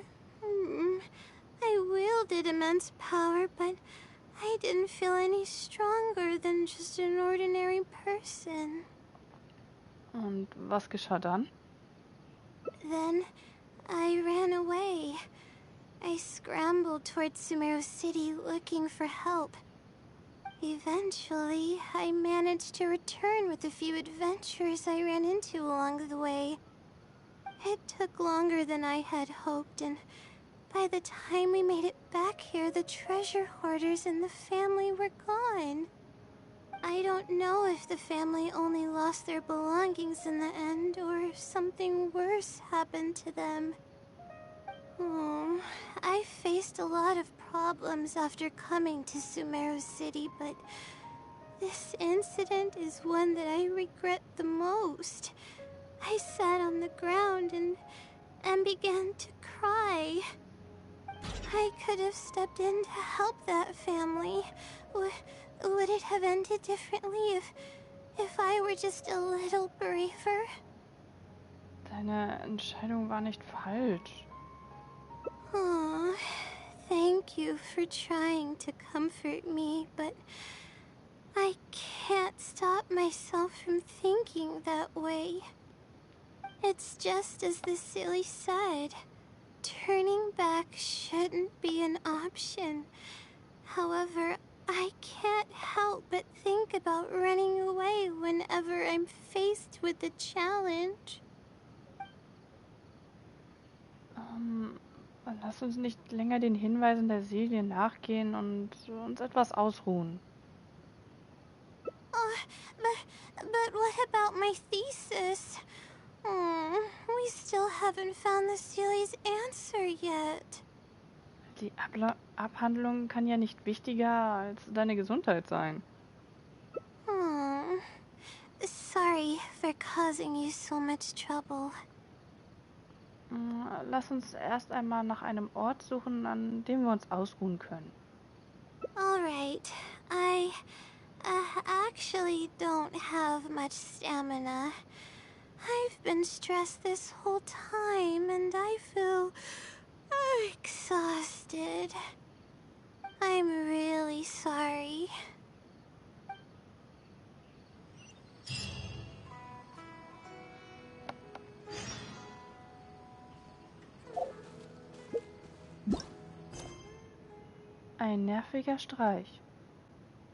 I wielded immense power, but I didn't feel any stronger than just an ordinary person. Und was geschah dann? Then I ran away. I scrambled towards Sumeru City looking for help. Eventually, I managed to return with a few adventures I ran into along the way. It took longer than I had hoped, and by the time we made it back here, the treasure hoarders and the family were gone. I don't know if the family only lost their belongings in the end, or if something worse happened to them. I faced a lot of problems after coming to Sumeru City, but this incident is one that I regret the most. I sat on the ground and began to cry. I could have stepped in to help that family. Would it have ended differently if I were just a little braver? Deine Entscheidung war nicht falsch. Oh, thank you for trying to comfort me, but I can't stop myself from thinking that way. It's just as the silly said. Turning back shouldn't be an option. However, I can't help but think about running away whenever I'm faced with a challenge. Lass uns nicht länger den Hinweisen der Serie nachgehen und uns etwas ausruhen. But what about my thesis? We still haven't found the Seelie's answer yet. Die Abhandlung kann ja nicht wichtiger als deine Gesundheit sein. Sorry for causing you so much trouble. Lass uns erst einmal nach einem Ort suchen, an dem wir uns ausruhen können. Alright, I actually don't have much stamina. I've been stressed this whole time and I feel exhausted. I'm really sorry. Ein nerviger Streich.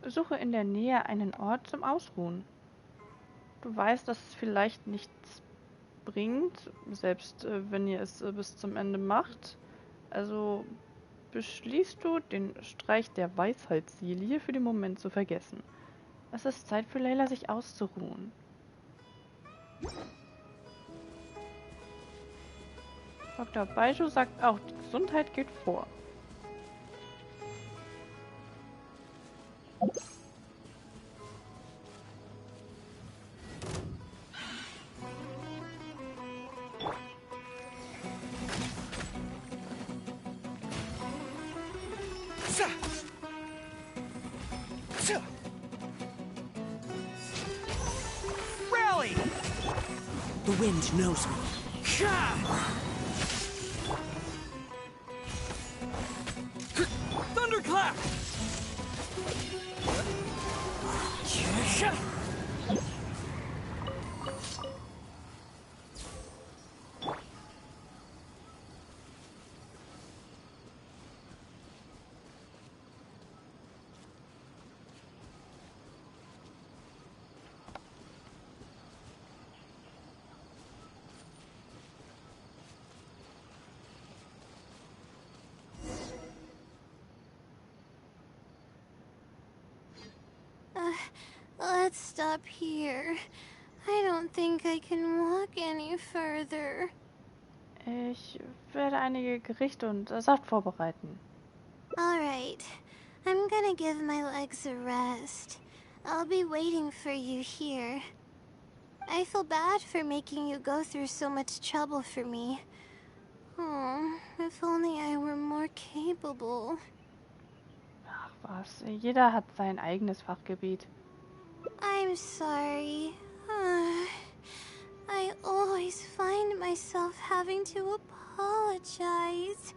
Suche in der Nähe einen Ort zum Ausruhen. Du weißt, dass es vielleicht nichts bringt, selbst wenn ihr es bis zum Ende macht. Also beschließt du, den Streich der Weisheitslilie für den Moment zu vergessen. Es ist Zeit für Layla, sich auszuruhen. Dr. Baiju sagt auch, die Gesundheit geht vor. Rally! The wind knows me. Thunderclap! Let's stop here. I don't think I can walk any further. Ich werde einige Gerichte und Saft vorbereiten. Alright, I'm gonna give my legs a rest. I'll be waiting for you here. I feel bad for making you go through so much trouble for me. Oh, if only I were more capable. Ach was, jeder hat sein eigenes Fachgebiet. I'm sorry. I always find myself having to apologize.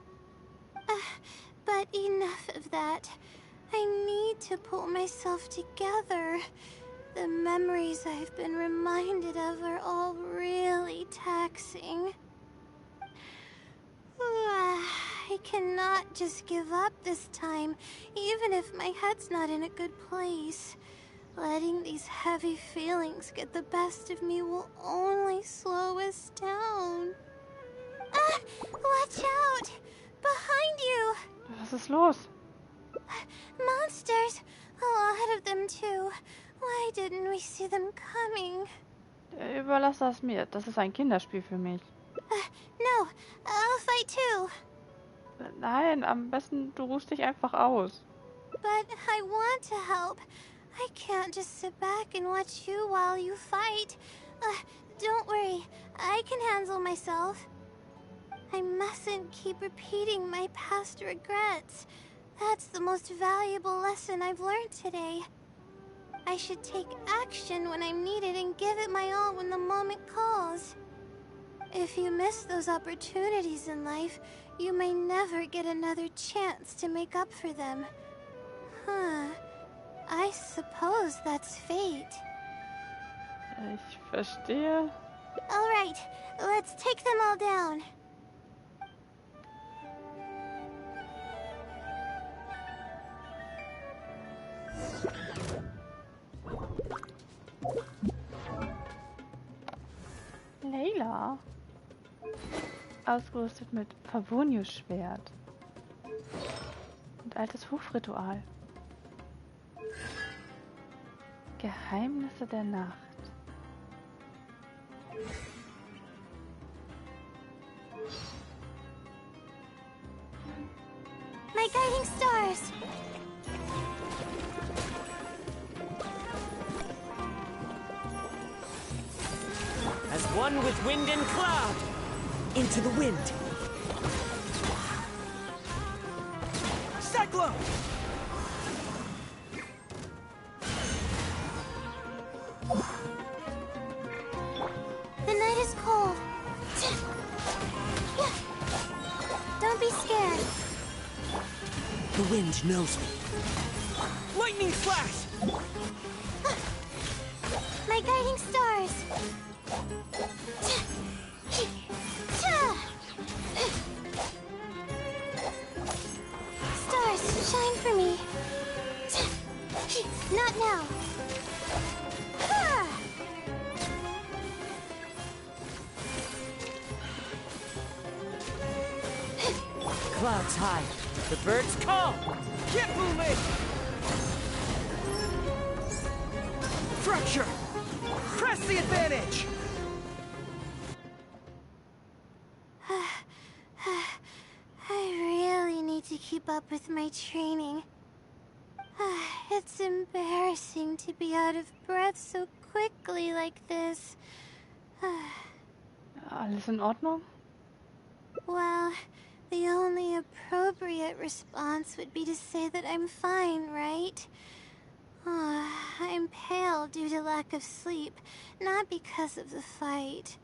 But enough of that. I need to pull myself together. The memories I've been reminded of are all really taxing. I cannot just give up this time, even if my head's not in a good place. Letting these heavy feelings get the best of me will only slow us down. Watch out! Behind you! Was ist los? Monsters! A lot of them too. Why didn't we see them coming? Überlass das mir. Das ist ein Kinderspiel für mich. No, I'll fight too. Nein, am besten du ruhst dich einfach aus. But I want to help. I can't just sit back and watch you while you fight. Don't worry, I can handle myself. I mustn't keep repeating my past regrets. That's the most valuable lesson I've learned today. I should take action when I'm needed and give it my all when the moment calls. If you miss those opportunities in life, you may never get another chance to make up for them. I suppose that's fate. Ich verstehe. All right, let's take them all down. Layla. Ausgerüstet mit Favonius-Schwert. Und altes Hofritual. Geheimnisse der Nacht. My guiding stars! As one with wind and cloud! Into the wind! Cyclone! The night is cold. Don't be scared. The wind knows me. Lightning flash! My guiding stars. Stars, shine for me. Not now. Clouds high. The birds call! Get moving! Fracture! Press the advantage! I really need to keep up with my training. It's embarrassing to be out of breath so quickly like this. Alles in Ordnung? Well, the only appropriate response would be to say that I'm fine, right? I'm pale due to lack of sleep, not because of the fight.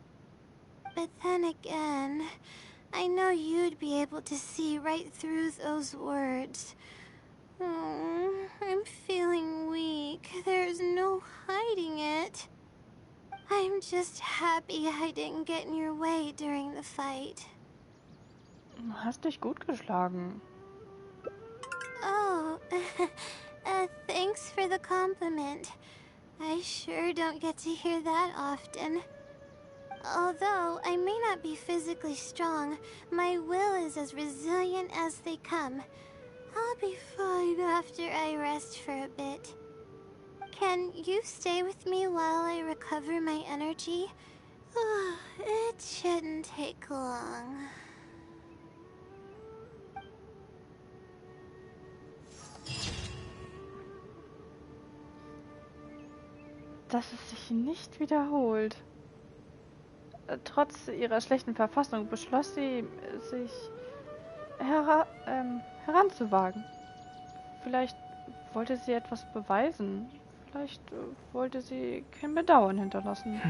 But then again, I know you'd be able to see right through those words. Oh, I'm feeling weak. There's no hiding it. I'm just happy I didn't get in your way during the fight. Du hast dich gut geschlagen. Oh, thanks for the compliment. I sure don't get to hear that often. Although I may not be physically strong, my will is as resilient as they come. I'll be fine after I rest for a bit. Can you stay with me while I recover my energy? It shouldn't take long. Dass es sich nicht wiederholt. Trotz ihrer schlechten Verfassung beschloss sie, sich heranzuwagen. Vielleicht wollte sie etwas beweisen. Vielleicht wollte sie kein Bedauern hinterlassen.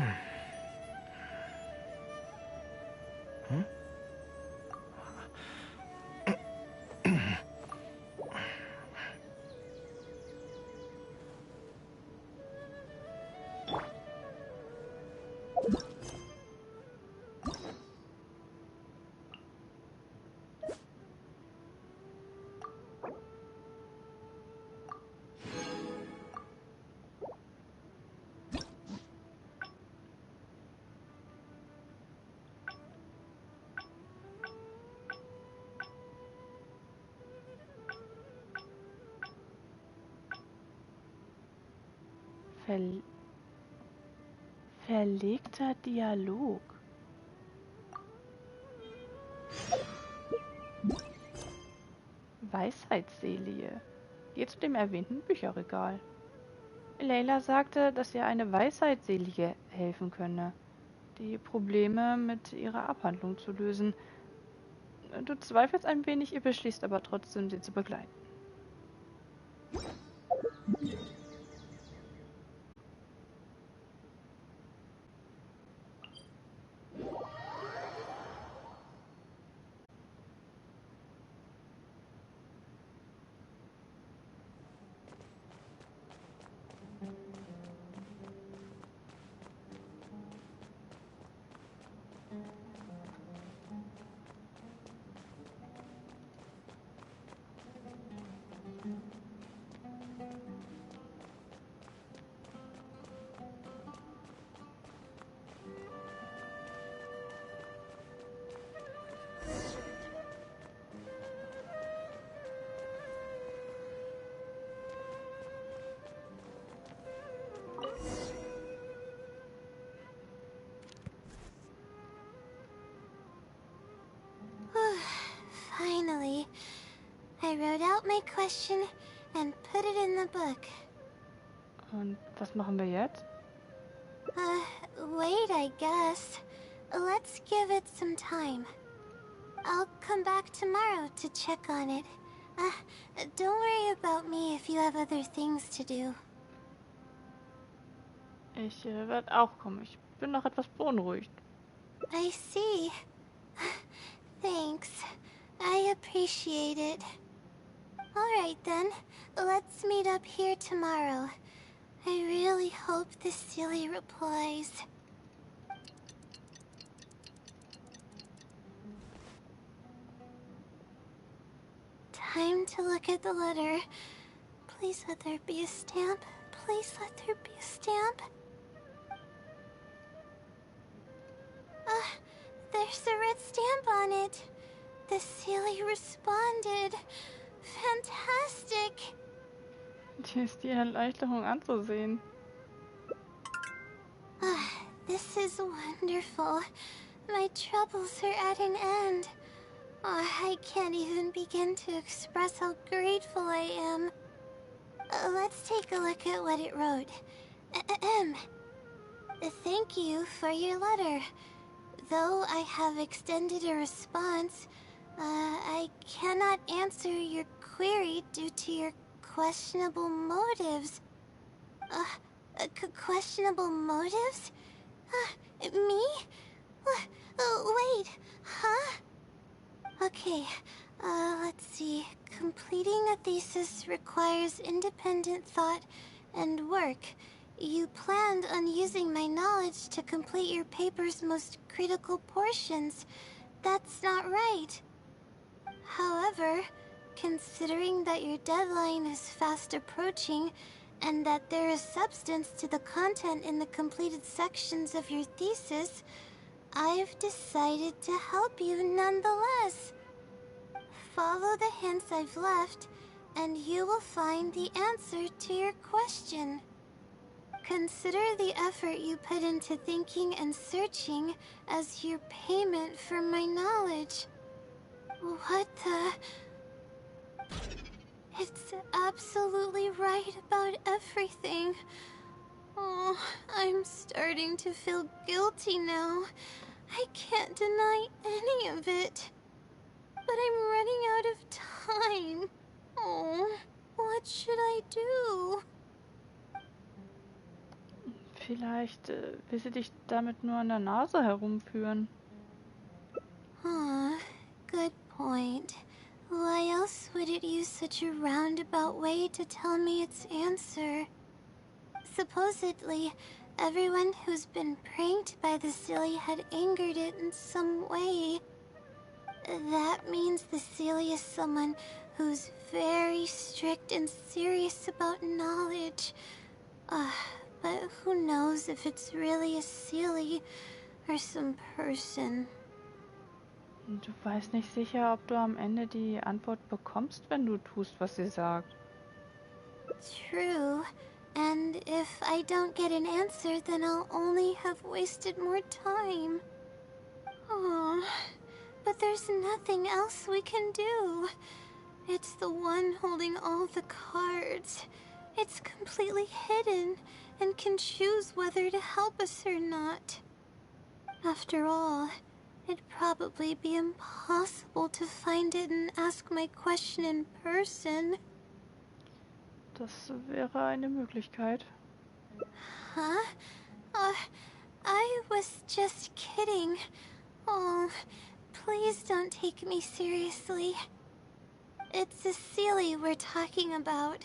Verlegter Dialog. Weisheitsselie. Geh zu dem erwähnten Bücherregal. Layla sagte, dass ihr eine Weisheitsselige helfen könne, die Probleme mit ihrer Abhandlung zu lösen. Du zweifelst ein wenig, ihr beschließt aber trotzdem, sie zu begleiten. Finally, I wrote out my question and put it in the book. Und was machen wir jetzt? Wait, I guess. Let's give it some time. I'll come back tomorrow to check on it. Don't worry about me if you have other things to do. Ich werde auch kommen. Ich bin noch etwas beunruhigt. I see. Thanks. I appreciate it. Alright then, let's meet up here tomorrow. I really hope the silly replies. Time to look at the letter. Please let there be a stamp. Please let there be a stamp. There's a red stamp on it. The silly responded. Fantastic. Hier ist die Erleichterung anzusehen. This is wonderful. My troubles are at an end. I can't even begin to express how grateful I am. Let's take a look at what it wrote. Thank you for your letter. Though I have extended a response, I cannot answer your query due to your questionable motives. Questionable motives? Me? Wait, huh? Okay, let's see. Completing a thesis requires independent thought and work. You planned on using my knowledge to complete your paper's most critical portions. That's not right. However, considering that your deadline is fast approaching, and that there is substance to the content in the completed sections of your thesis, I've decided to help you nonetheless. Follow the hints I've left, and you will find the answer to your question. Consider the effort you put into thinking and searching as your payment for my knowledge. What the... It's absolutely right about everything. Oh, I'm starting to feel guilty now. I can't deny any of it. But I'm running out of time. Oh, what should I do? Vielleicht will sie dich damit nur an der Nase herumführen. Good point. Why else would it use such a roundabout way to tell me its answer? Supposedly, everyone who's been pranked by the silly had angered it in some way. That means the silly is someone who's very strict and serious about knowledge. But who knows if it's really a silly or some person. Und du weißt nicht sicher, ob du am Ende die Antwort bekommst, wenn du tust, was sie sagt. True. And if I don't get an answer, then I'll only have wasted more time. Oh, but there's nothing else we can do. It's the one holding all the cards. It's completely hidden and can choose whether to help us or not. After all, it'd probably be impossible to find it and ask my question in person. Das wäre eine Möglichkeit. Huh? I was just kidding. Oh, please don't take me seriously. It's a Seelie we're talking about.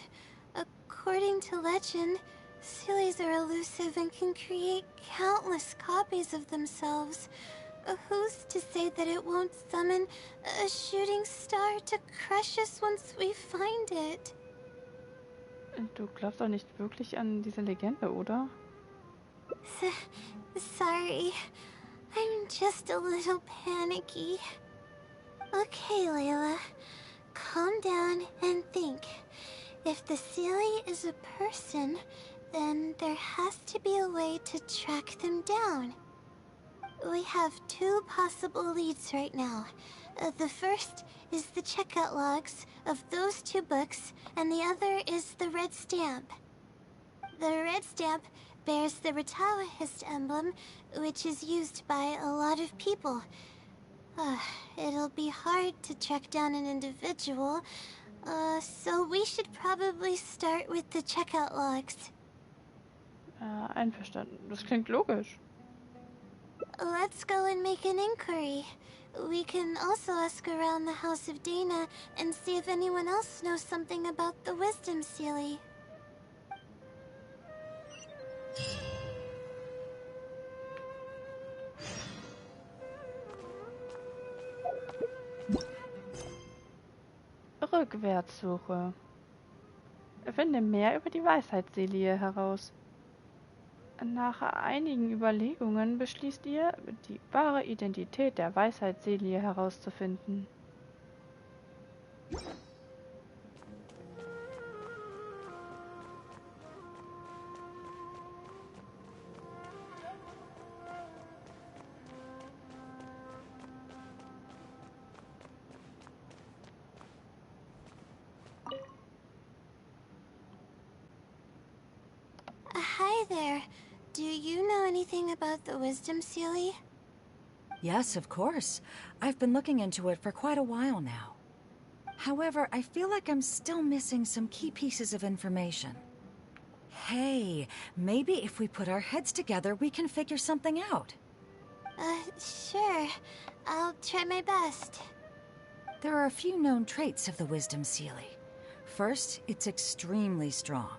According to legend, Seelies are elusive and can create countless copies of themselves. Who's to say that it won't summon a shooting star to crush us once we find it? Du glaubst doch nicht wirklich an diese Legende, oder? Sorry. I'm just a little panicky. Okay, Layla. Calm down and think. If the Seelie is a person, then there has to be a way to track them down. We have two possible leads right now. The first is the checkout logs of those two books, and the other is the red stamp. The red stamp bears the Retawahist emblem, which is used by a lot of people. It'll be hard to track down an individual, so we should probably start with the checkout logs. Einverstanden. Das klingt logisch. Let's go and make an inquiry. We can also ask around the House of Dana and see if anyone else knows something about the Wisdom Seelie. Rückwärtssuche. Finde mehr über die Weisheitsselie heraus. Nach einigen Überlegungen beschließt ihr, die wahre Identität der Weisheitsselie herauszufinden. Hi there. Do you know anything about the Wisdom Seelie? Yes, of course. I've been looking into it for quite a while now. However, I feel like I'm still missing some key pieces of information. Hey, maybe if we put our heads together, we can figure something out. Sure. I'll try my best. There are a few known traits of the Wisdom Sealy. First, it's extremely strong.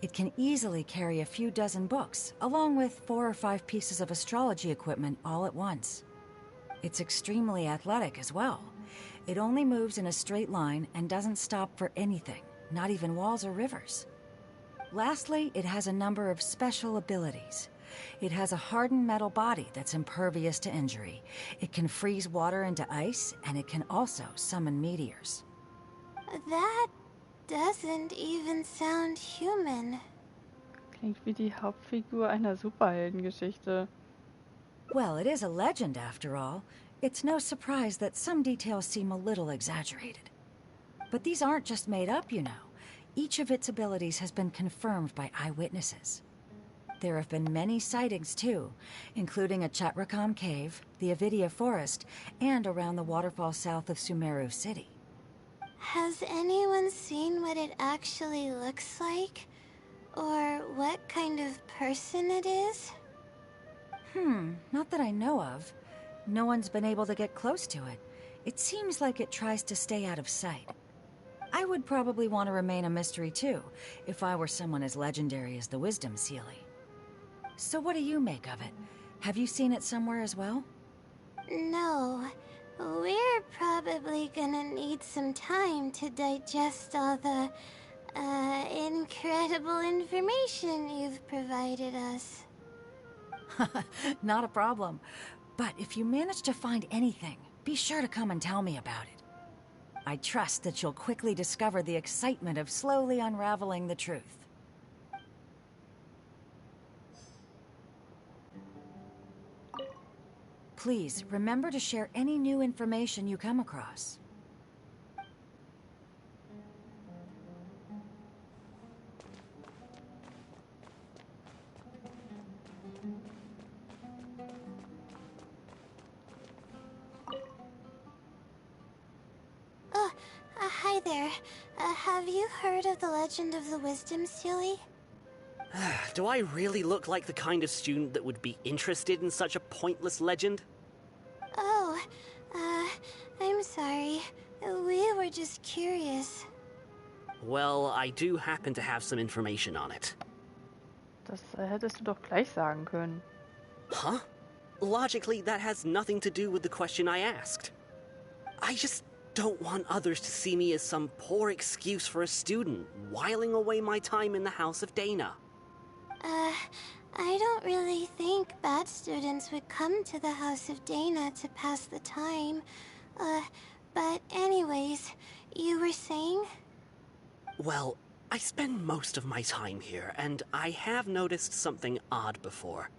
It can easily carry a few dozen books, along with 4 or 5 pieces of astrology equipment all at once. It's extremely athletic as well. It only moves in a straight line and doesn't stop for anything, not even walls or rivers. Lastly, it has a number of special abilities. It has a hardened metal body that's impervious to injury. It can freeze water into ice, and it can also summon meteors. That doesn't even sound human. Klingt wie die Hauptfigur einer Superheldengeschichte. Well, it is a legend after all. It's no surprise that some details seem a little exaggerated. But these aren't just made up, you know. Each of its abilities has been confirmed by eyewitnesses. There have been many sightings, too, including at Chatrakam Cave, the Avidia Forest, and around the waterfall south of Sumeru City. Has anyone seen what it actually looks like? Or what kind of person it is? Not that I know of. No one's been able to get close to it. It seems like it tries to stay out of sight. I would probably want to remain a mystery, too, if I were someone as legendary as the Wisdom Sealy. So what do you make of it? Have you seen it somewhere as well? No. We're probably gonna need some time to digest all the, incredible information you've provided us. Not a problem. But if you manage to find anything, be sure to come and tell me about it. I trust that you'll quickly discover the excitement of slowly unraveling the truth. Please, remember to share any new information you come across. Hi there. Have you heard of the legend of the Wisdom Sealy? Do I really look like the kind of student that would be interested in such a pointless legend? Oh, I'm sorry. We were just curious. Well, I do happen to have some information on it. Das hättest du doch gleich sagen können. Huh? Logically, that has nothing to do with the question I asked. I just don't want others to see me as some poor excuse for a student, whiling away my time in the House of Dana. I don't really think bad students would come to the House of Dana to pass the time. But anyways, you were saying? Well, I spend most of my time here, and I have noticed something odd before.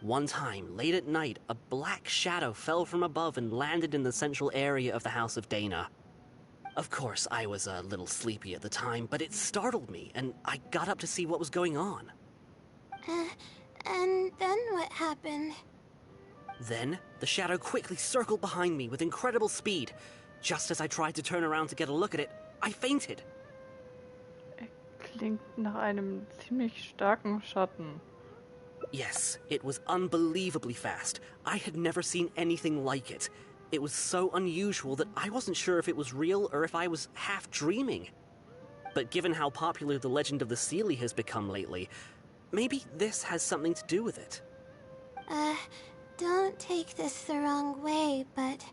One time, late at night, a black shadow fell from above and landed in the central area of the House of Dana. Of course, I was a little sleepy at the time, but it startled me, and I got up to see what was going on. And then what happened? Then, the shadow quickly circled behind me with incredible speed. Just as I tried to turn around to get a look at it, I fainted. Klingt nach einem ziemlich starken Schatten. Yes, it was unbelievably fast. I had never seen anything like it. It was so unusual that I wasn't sure if it was real or if I was half dreaming. But given how popular the legend of the Sealy has become lately, maybe this has something to do with it. Don't take this the wrong way, but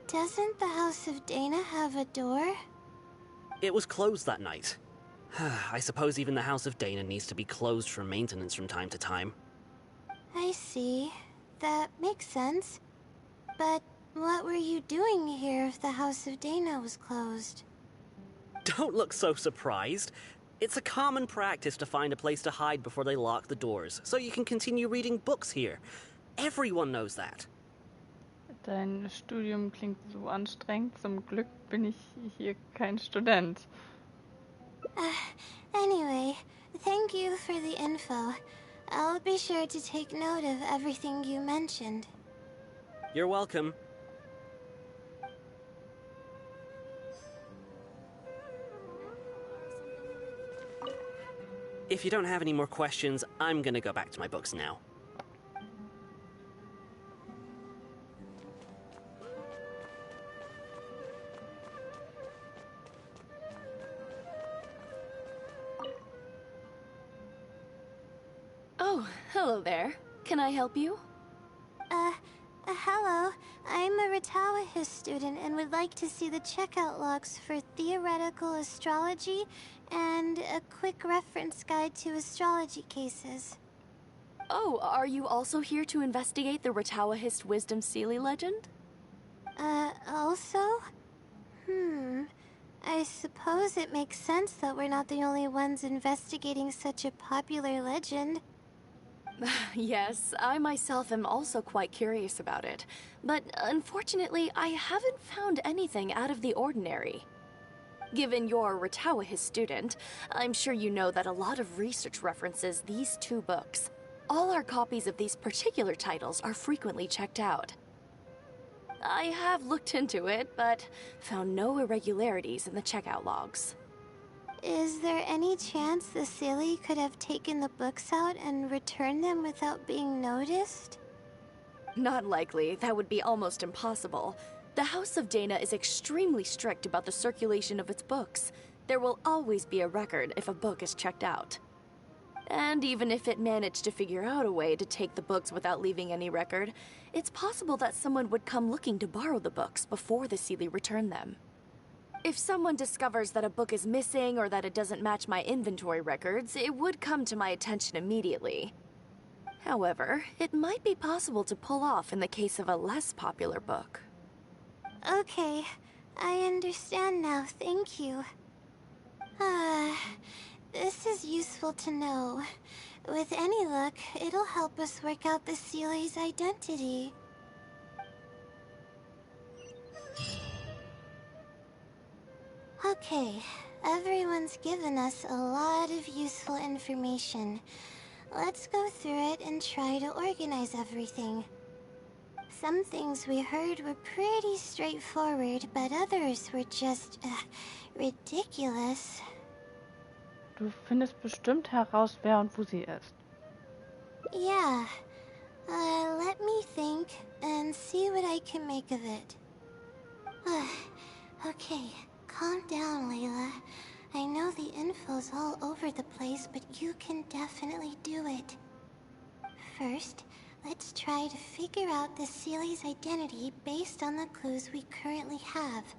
doesn't the House of Dana have a door? It was closed that night. I suppose even the House of Dana needs to be closed for maintenance from time to time. I see. That makes sense. But what were you doing here if the House of Dana was closed? Don't look so surprised. It's a common practice to find a place to hide before they lock the doors, so you can continue reading books here. Everyone knows that. Dein Studium klingt so anstrengend. Zum Glück bin ich hier kein Student. Anyway, thank you for the info. I'll be sure to take note of everything you mentioned. You're welcome. If you don't have any more questions, I'm gonna go back to my books now. Oh, hello there. Can I help you? Hello. I'm a Ratawahis student and would like to see the checkout logs for theoretical astrology and a quick reference guide to astrology cases. Oh, are you also here to investigate the Ratawahist Wisdom Sealy legend? Also? I suppose it makes sense that we're not the only ones investigating such a popular legend. Yes, I myself am also quite curious about it. But unfortunately, I haven't found anything out of the ordinary. Given you're a Ratawahist student, I'm sure you know that a lot of research references these two books. All our copies of these particular titles are frequently checked out. I have looked into it, but found no irregularities in the checkout logs. Is there any chance the Sealy could have taken the books out and returned them without being noticed? Not likely. That would be almost impossible. The House of Dana is extremely strict about the circulation of its books. There will always be a record if a book is checked out. And even if it managed to figure out a way to take the books without leaving any record, it's possible that someone would come looking to borrow the books before the Sealy returned them. If someone discovers that a book is missing or that it doesn't match my inventory records, it would come to my attention immediately. However, it might be possible to pull off in the case of a less popular book. Okay, I understand now, thank you. This is useful to know. With any luck, it'll help us work out the Sealy's identity. Okay, everyone's given us a lot of useful information. Let's go through it and try to organize everything. Some things we heard were pretty straightforward, but others were just, ridiculous. Du findest bestimmt heraus, wer und wo sie ist. Yeah. Let me think and see what I can make of it. Okay, calm down, Layla. I know the info's all over the place, but you can definitely do it. First, let's try to figure out the Sealy's identity based on the clues we currently have.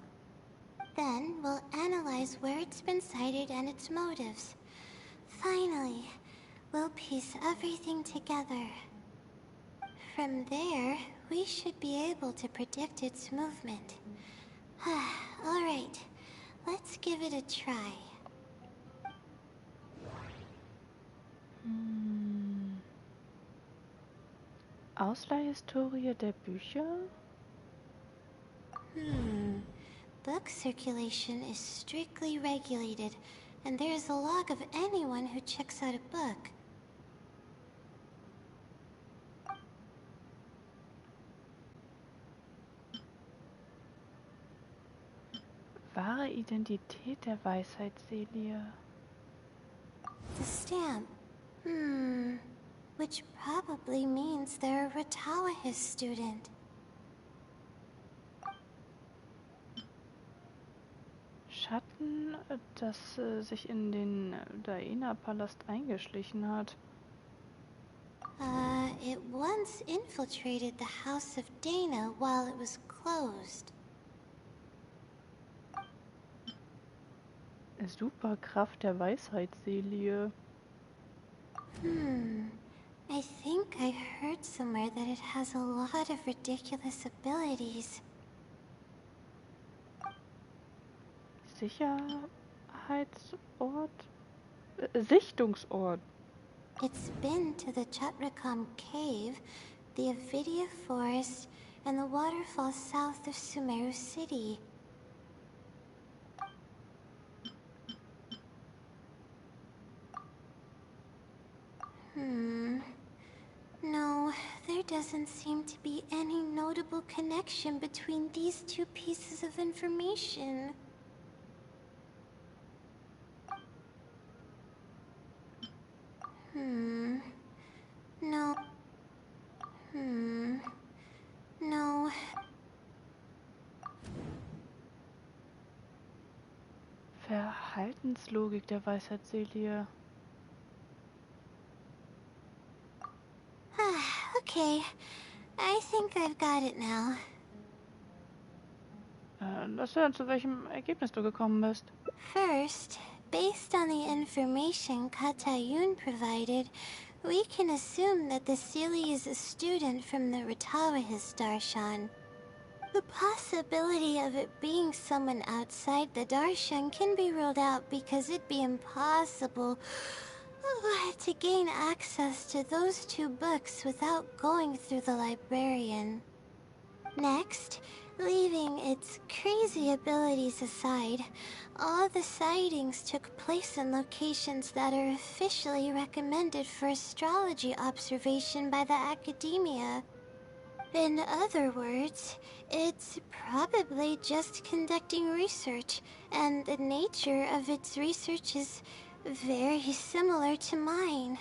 Then, we'll analyze where it's been sighted and its motives. Finally, we'll piece everything together. From there, we should be able to predict its movement. Alright, let's give it a try. Ausleihhistorie der Bücher? Book circulation is strictly regulated, and there's a log of anyone who checks out a book. Wahre Identität der Weisheitsselie. The stamp. Which probably means they're a Ratawahis student. Schatten, das sich in den Daena-Palast eingeschlichen hat. It once infiltrated the House of Dana while it was closed. Superkraft der Weisheitsselie. I think I heard somewhere that it has a lot of ridiculous abilities. Sicherheitsort? Sichtungsort. It's been to the Chatracom Cave, the Avidia Forest, and the waterfall south of Sumeru City. No, there doesn't seem to be any notable connection between these two pieces of information. Verhaltenslogik der Weisheitsseele. Okay, I think I've got it now. Lass hören, zu welchem Ergebnis du gekommen bist. First, based on the information Katayun provided, we can assume that the Seelie is a student from the Ratawahis Darshan. The possibility of it being someone outside the Darshan can be ruled out because it'd be impossible to gain access to those two books without going through the librarian. Next, leaving its crazy abilities aside, all the sightings took place in locations that are officially recommended for astrology observation by the academia. In other words, it's probably just conducting research, and the nature of its research is very similar to mine.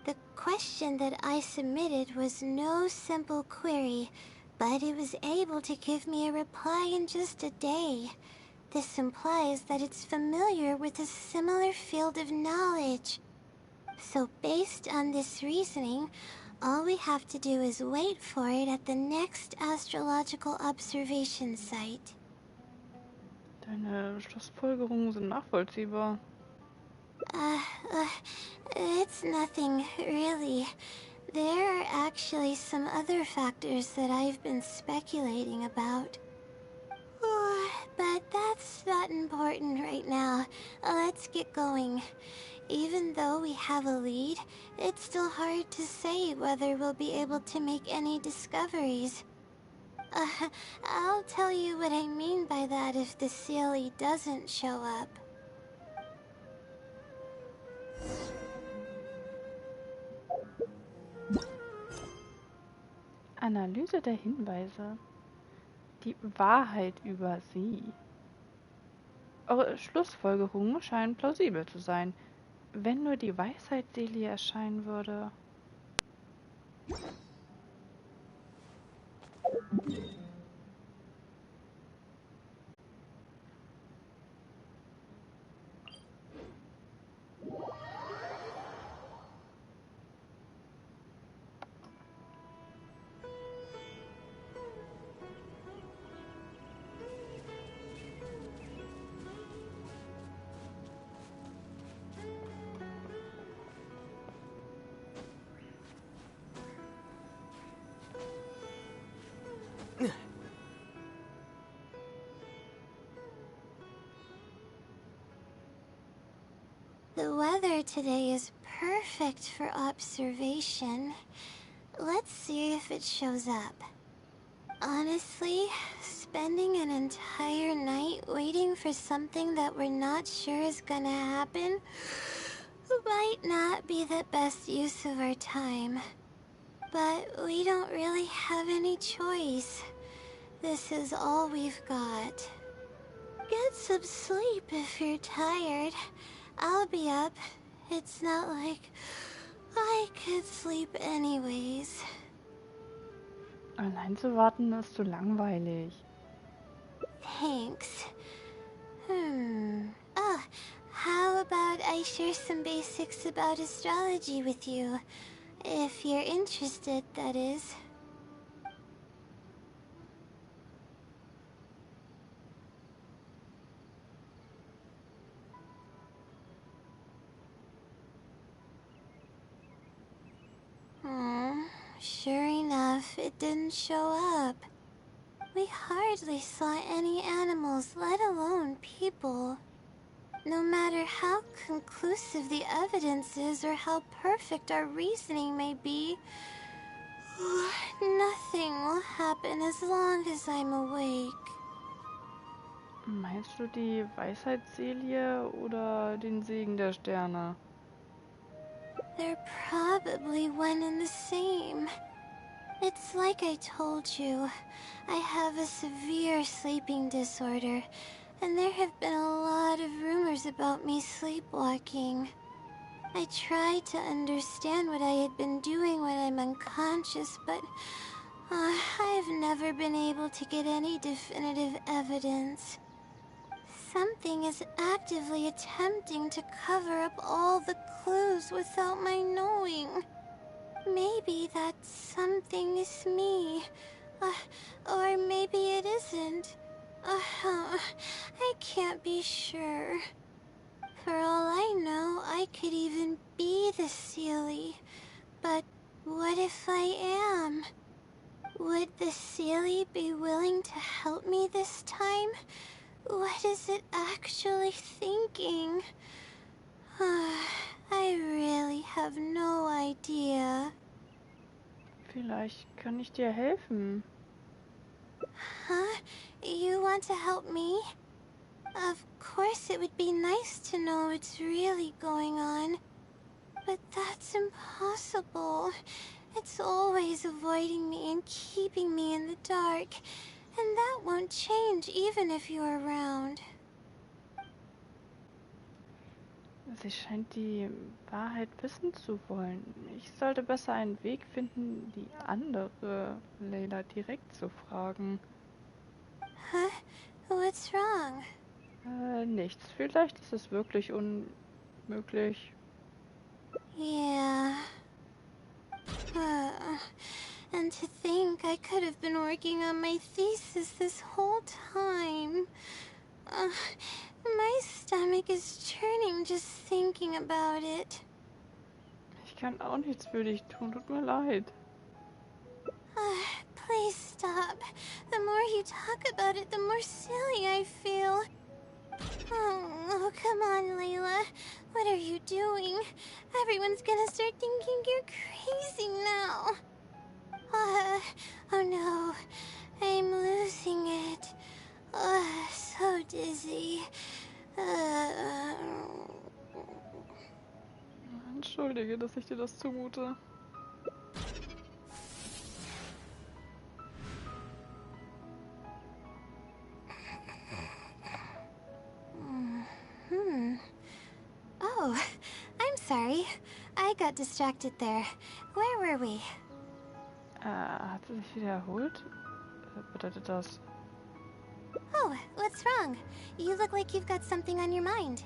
The question that I submitted was no simple query, but it was able to give me a reply in just a day. This implies that it's familiar with a similar field of knowledge. So based on this reasoning, all we have to do is wait for it at the next astrological observation site. Deine Schlussfolgerungen sind nachvollziehbar. It's nothing, really. There are actually some other factors that I've been speculating about. But that's not important right now. Let's get going. Even though we have a lead, it's still hard to say whether we'll be able to make any discoveries. I'll tell you what I mean by that if the Seelie doesn't show up. Analyse der Hinweise. Die Wahrheit über sie. Eure Schlussfolgerungen scheinen plausibel zu sein. Wenn nur die Weisheitsseele erscheinen würde. The weather today is perfect for observation. Let's see if it shows up. Honestly, spending an entire night waiting for something that we're not sure is gonna happen might not be the best use of our time. But we don't really have any choice. This is all we've got. Get some sleep if you're tired. I'll be up. It's not like I could sleep anyways. Allein zu warten ist zu langweilig. Thanks. Oh, how about I share some basics about astrology with you? If you're interested, that is. Sure enough, it didn't show up. We hardly saw any animals, let alone people. No matter how conclusive the evidence is or how perfect our reasoning may be, nothing will happen as long as I'm awake. Meinst du die Weisheitsseele oder den Segen der Sterne? They're probably one and the same. It's like I told you. I have a severe sleeping disorder, and there have been a lot of rumors about me sleepwalking. I tried to understand what I had been doing when I'm unconscious, but I've never been able to get any definitive evidence. something is actively attempting to cover up all the clues without my knowing. Maybe that something is me. Or maybe it isn't. I can't be sure. For all I know, I could even be the Seelie. But what if I am? Would the Seelie be willing to help me this time? What is it actually thinking? I really have no idea. Vielleicht kann ich dir helfen. Huh? You want to help me? Of course it would be nice to know what's really going on. But that's impossible. It's always avoiding me and keeping me in the dark. And that won't change even if you're around. Sie scheint die Wahrheit wissen zu wollen. Ich sollte besser einen Weg finden, die andere Layla direkt zu fragen. Huh? What's wrong? Nichts. Vielleicht ist es wirklich unmöglich. Yeah. And to think I could have been working on my thesis this whole time. My stomach is churning just thinking about it. Ich kann auch nichts für dich tun, tut mir leid. Please stop. The more you talk about it, the more silly I feel. Oh, come on, Layla. What are you doing? Everyone's gonna start thinking you're crazy now. Oh no. I'm losing it. So dizzy. Entschuldige, dass ich dir das zumute. Oh, I'm sorry. I got distracted there. Where were we? Hat sie sich wiederholt? Bedeutet das? Oh, what's wrong? You look like you've got something on your mind.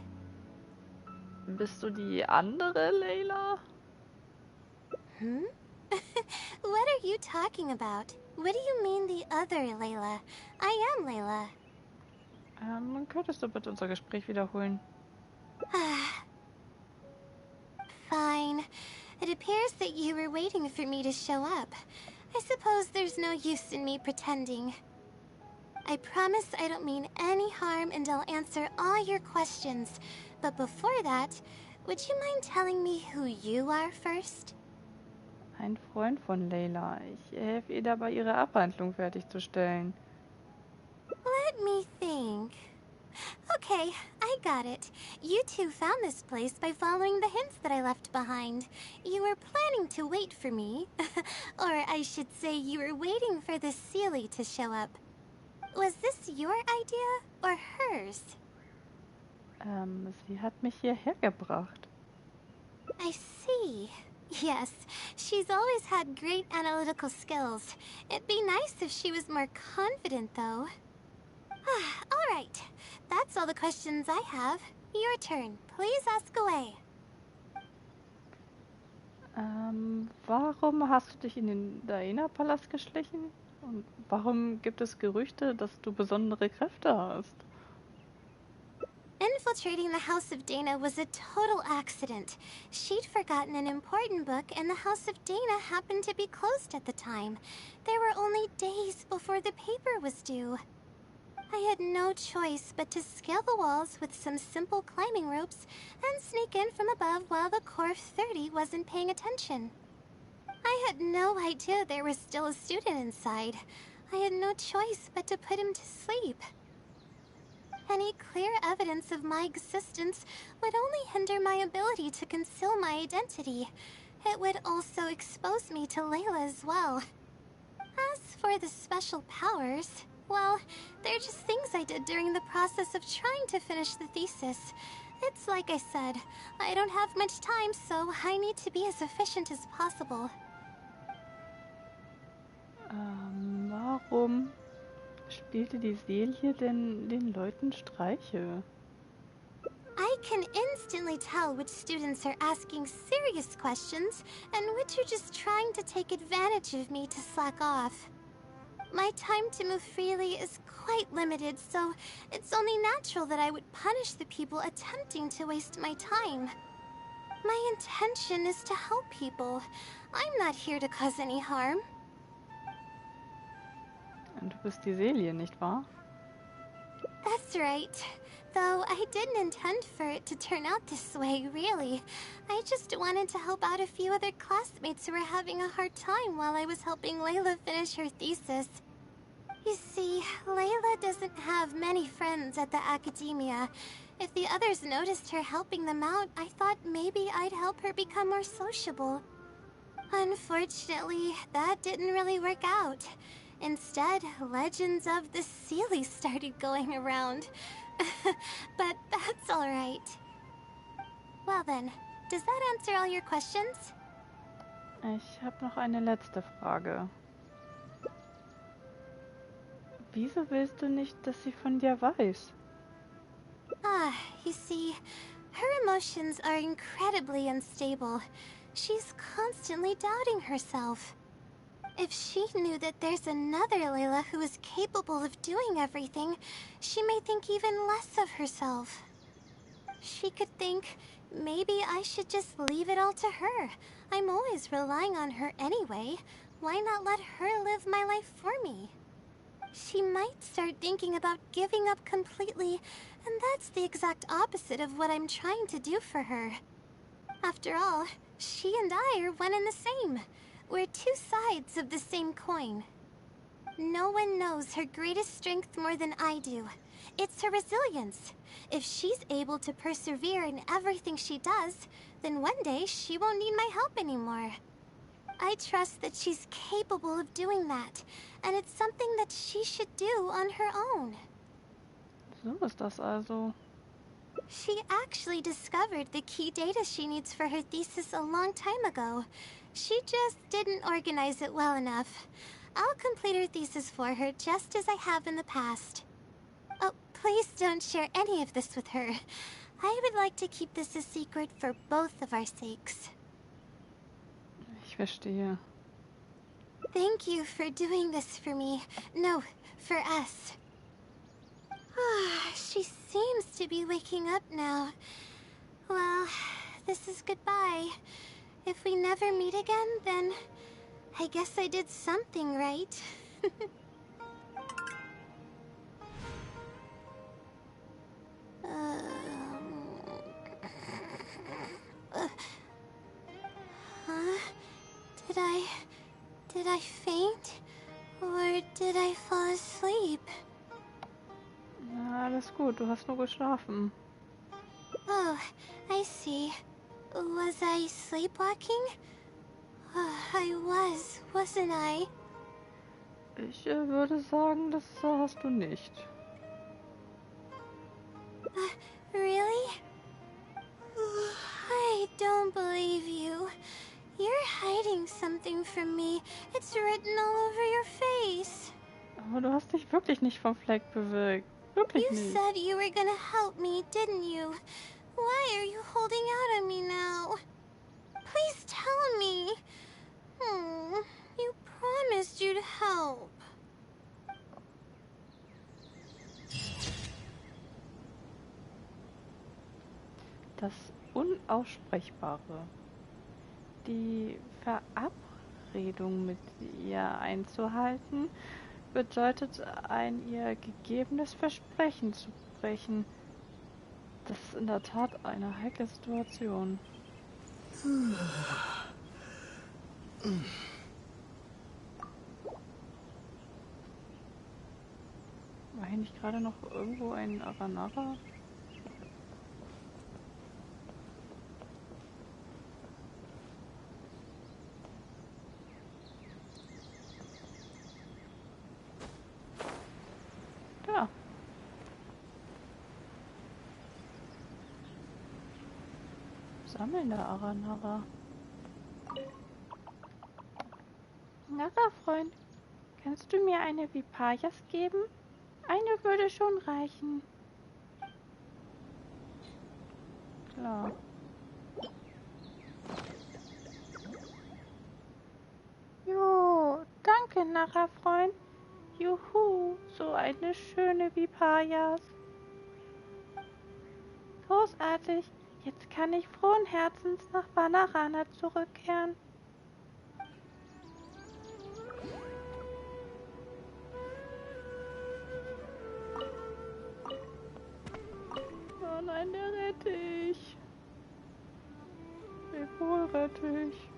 Bist du die andere Layla? What are you talking about? What do you mean the other Layla? I am Layla. Könntest du bitte unser Gespräch wiederholen? Fine. It appears that you were waiting for me to show up. I suppose there's no use in me pretending. I promise I don't mean any harm and I'll answer all your questions. But before that, would you mind telling me who you are first? Ein Freund von Layla. Ich helfe ihr dabei, ihre Abhandlung fertigzustellen. Let me think. Okay, I got it. You two found this place by following the hints that I left behind. You were planning to wait for me. Or I should say you were waiting for the Seelie to show up. Was this your idea or hers? Sie hat mich hierher gebracht. I see. Yes, she's always had great analytical skills. It'd be nice if she was more confident, though. All right. That's all the questions I have. Your turn. Please ask away. Warum hast du dich in den Daena-Palast geschlichen? Und warum gibt es Gerüchte, dass du besondere Kräfte hast? Infiltrating the House of Dana was a total accident. She'd forgotten an important book, and the House of Dana happened to be closed at the time. There were only days before the paper was due. I had no choice but to scale the walls with some simple climbing ropes and sneak in from above while the Core 30 wasn't paying attention. I had no idea there was still a student inside. I had no choice but to put him to sleep. Any clear evidence of my existence would only hinder my ability to conceal my identity. It would also expose me to Layla as well. As for the special powers, well, they're just things I did during the process of trying to finish the thesis. It's like I said, I don't have much time, so I need to be as efficient as possible. Warum spielte die Seele denn den Leuten Streiche? I can instantly tell which students are asking serious questions and which are just trying to take advantage of me to slack off. My time to move freely is quite limited, so it's only natural that I would punish the people attempting to waste my time. My intention is to help people. I'm not here to cause any harm. Und du bist die Seele, nicht wahr? That's right. Though I didn't intend for it to turn out this way, really. I just wanted to help out a few other classmates who were having a hard time while I was helping Layla finish her thesis. You see, Layla doesn't have many friends at the academia. If the others noticed her helping them out, I thought maybe I'd help her become more sociable. Unfortunately, that didn't really work out. Instead, legends of the Seelie started going around. But that's alright. Well then, does that answer all your questions? Ich habe noch eine letzte Frage. Wieso willst du nicht, dass sie von dir weiß? You see, her emotions are incredibly unstable. She's constantly doubting herself. If she knew that there's another Layla who is capable of doing everything, she may think even less of herself. She could think, maybe I should just leave it all to her. I'm always relying on her anyway. Why not let her live my life for me? She might start thinking about giving up completely, and that's the exact opposite of what I'm trying to do for her. After all, she and I are one and the same. We're two sides of the same coin. No one knows her greatest strength more than I do. It's her resilience. If she's able to persevere in everything she does, then one day she won't need my help anymore. I trust that she's capable of doing that, and it's something that she should do on her own. So ist das also. She actually discovered the key data she needs for her thesis a long time ago. She just didn't organize it well enough. I'll complete her thesis for her just as I have in the past. Oh, please don't share any of this with her. I would like to keep this a secret for both of our sakes. Ich verstehe. Thank you for doing this for me. No, for us. She seems to be waking up now. Well, this is goodbye. If we never meet again, then I guess I did something right. Huh? Did I faint? Or did I fall asleep? Na, alles gut, du hast nur geschlafen. Oh, I see. Was I sleepwalking? I was, wasn't I? Ich würde sagen, das hast du nicht. Really? I don't believe you. You're hiding something from me. It's written all over your face. Aber du hast dich wirklich nicht vom Fleck bewegt. Wirklich You nicht. said you were gonna help me, didn't you? Why are you holding out on me now? Please tell me. You promised you'd help. Das Unaussprechbare. Die Verabredung mit ihr einzuhalten, bedeutet ein ihr gegebenes Versprechen zu brechen. Das ist in der Tat eine heikle Situation. War hier nicht gerade noch irgendwo ein Aranara? Ja. Sammelnder Aranara. Nara, Freund, kannst du mir eine Vipayas geben? Eine würde schon reichen. Klar. Jo, danke, Nachbarfreund. Juhu, so eine schöne Vipayas. Großartig. Jetzt kann ich frohen Herzens nach Banarana zurückkehren. Oh nein, der rette ich. Wie wohl rette ich.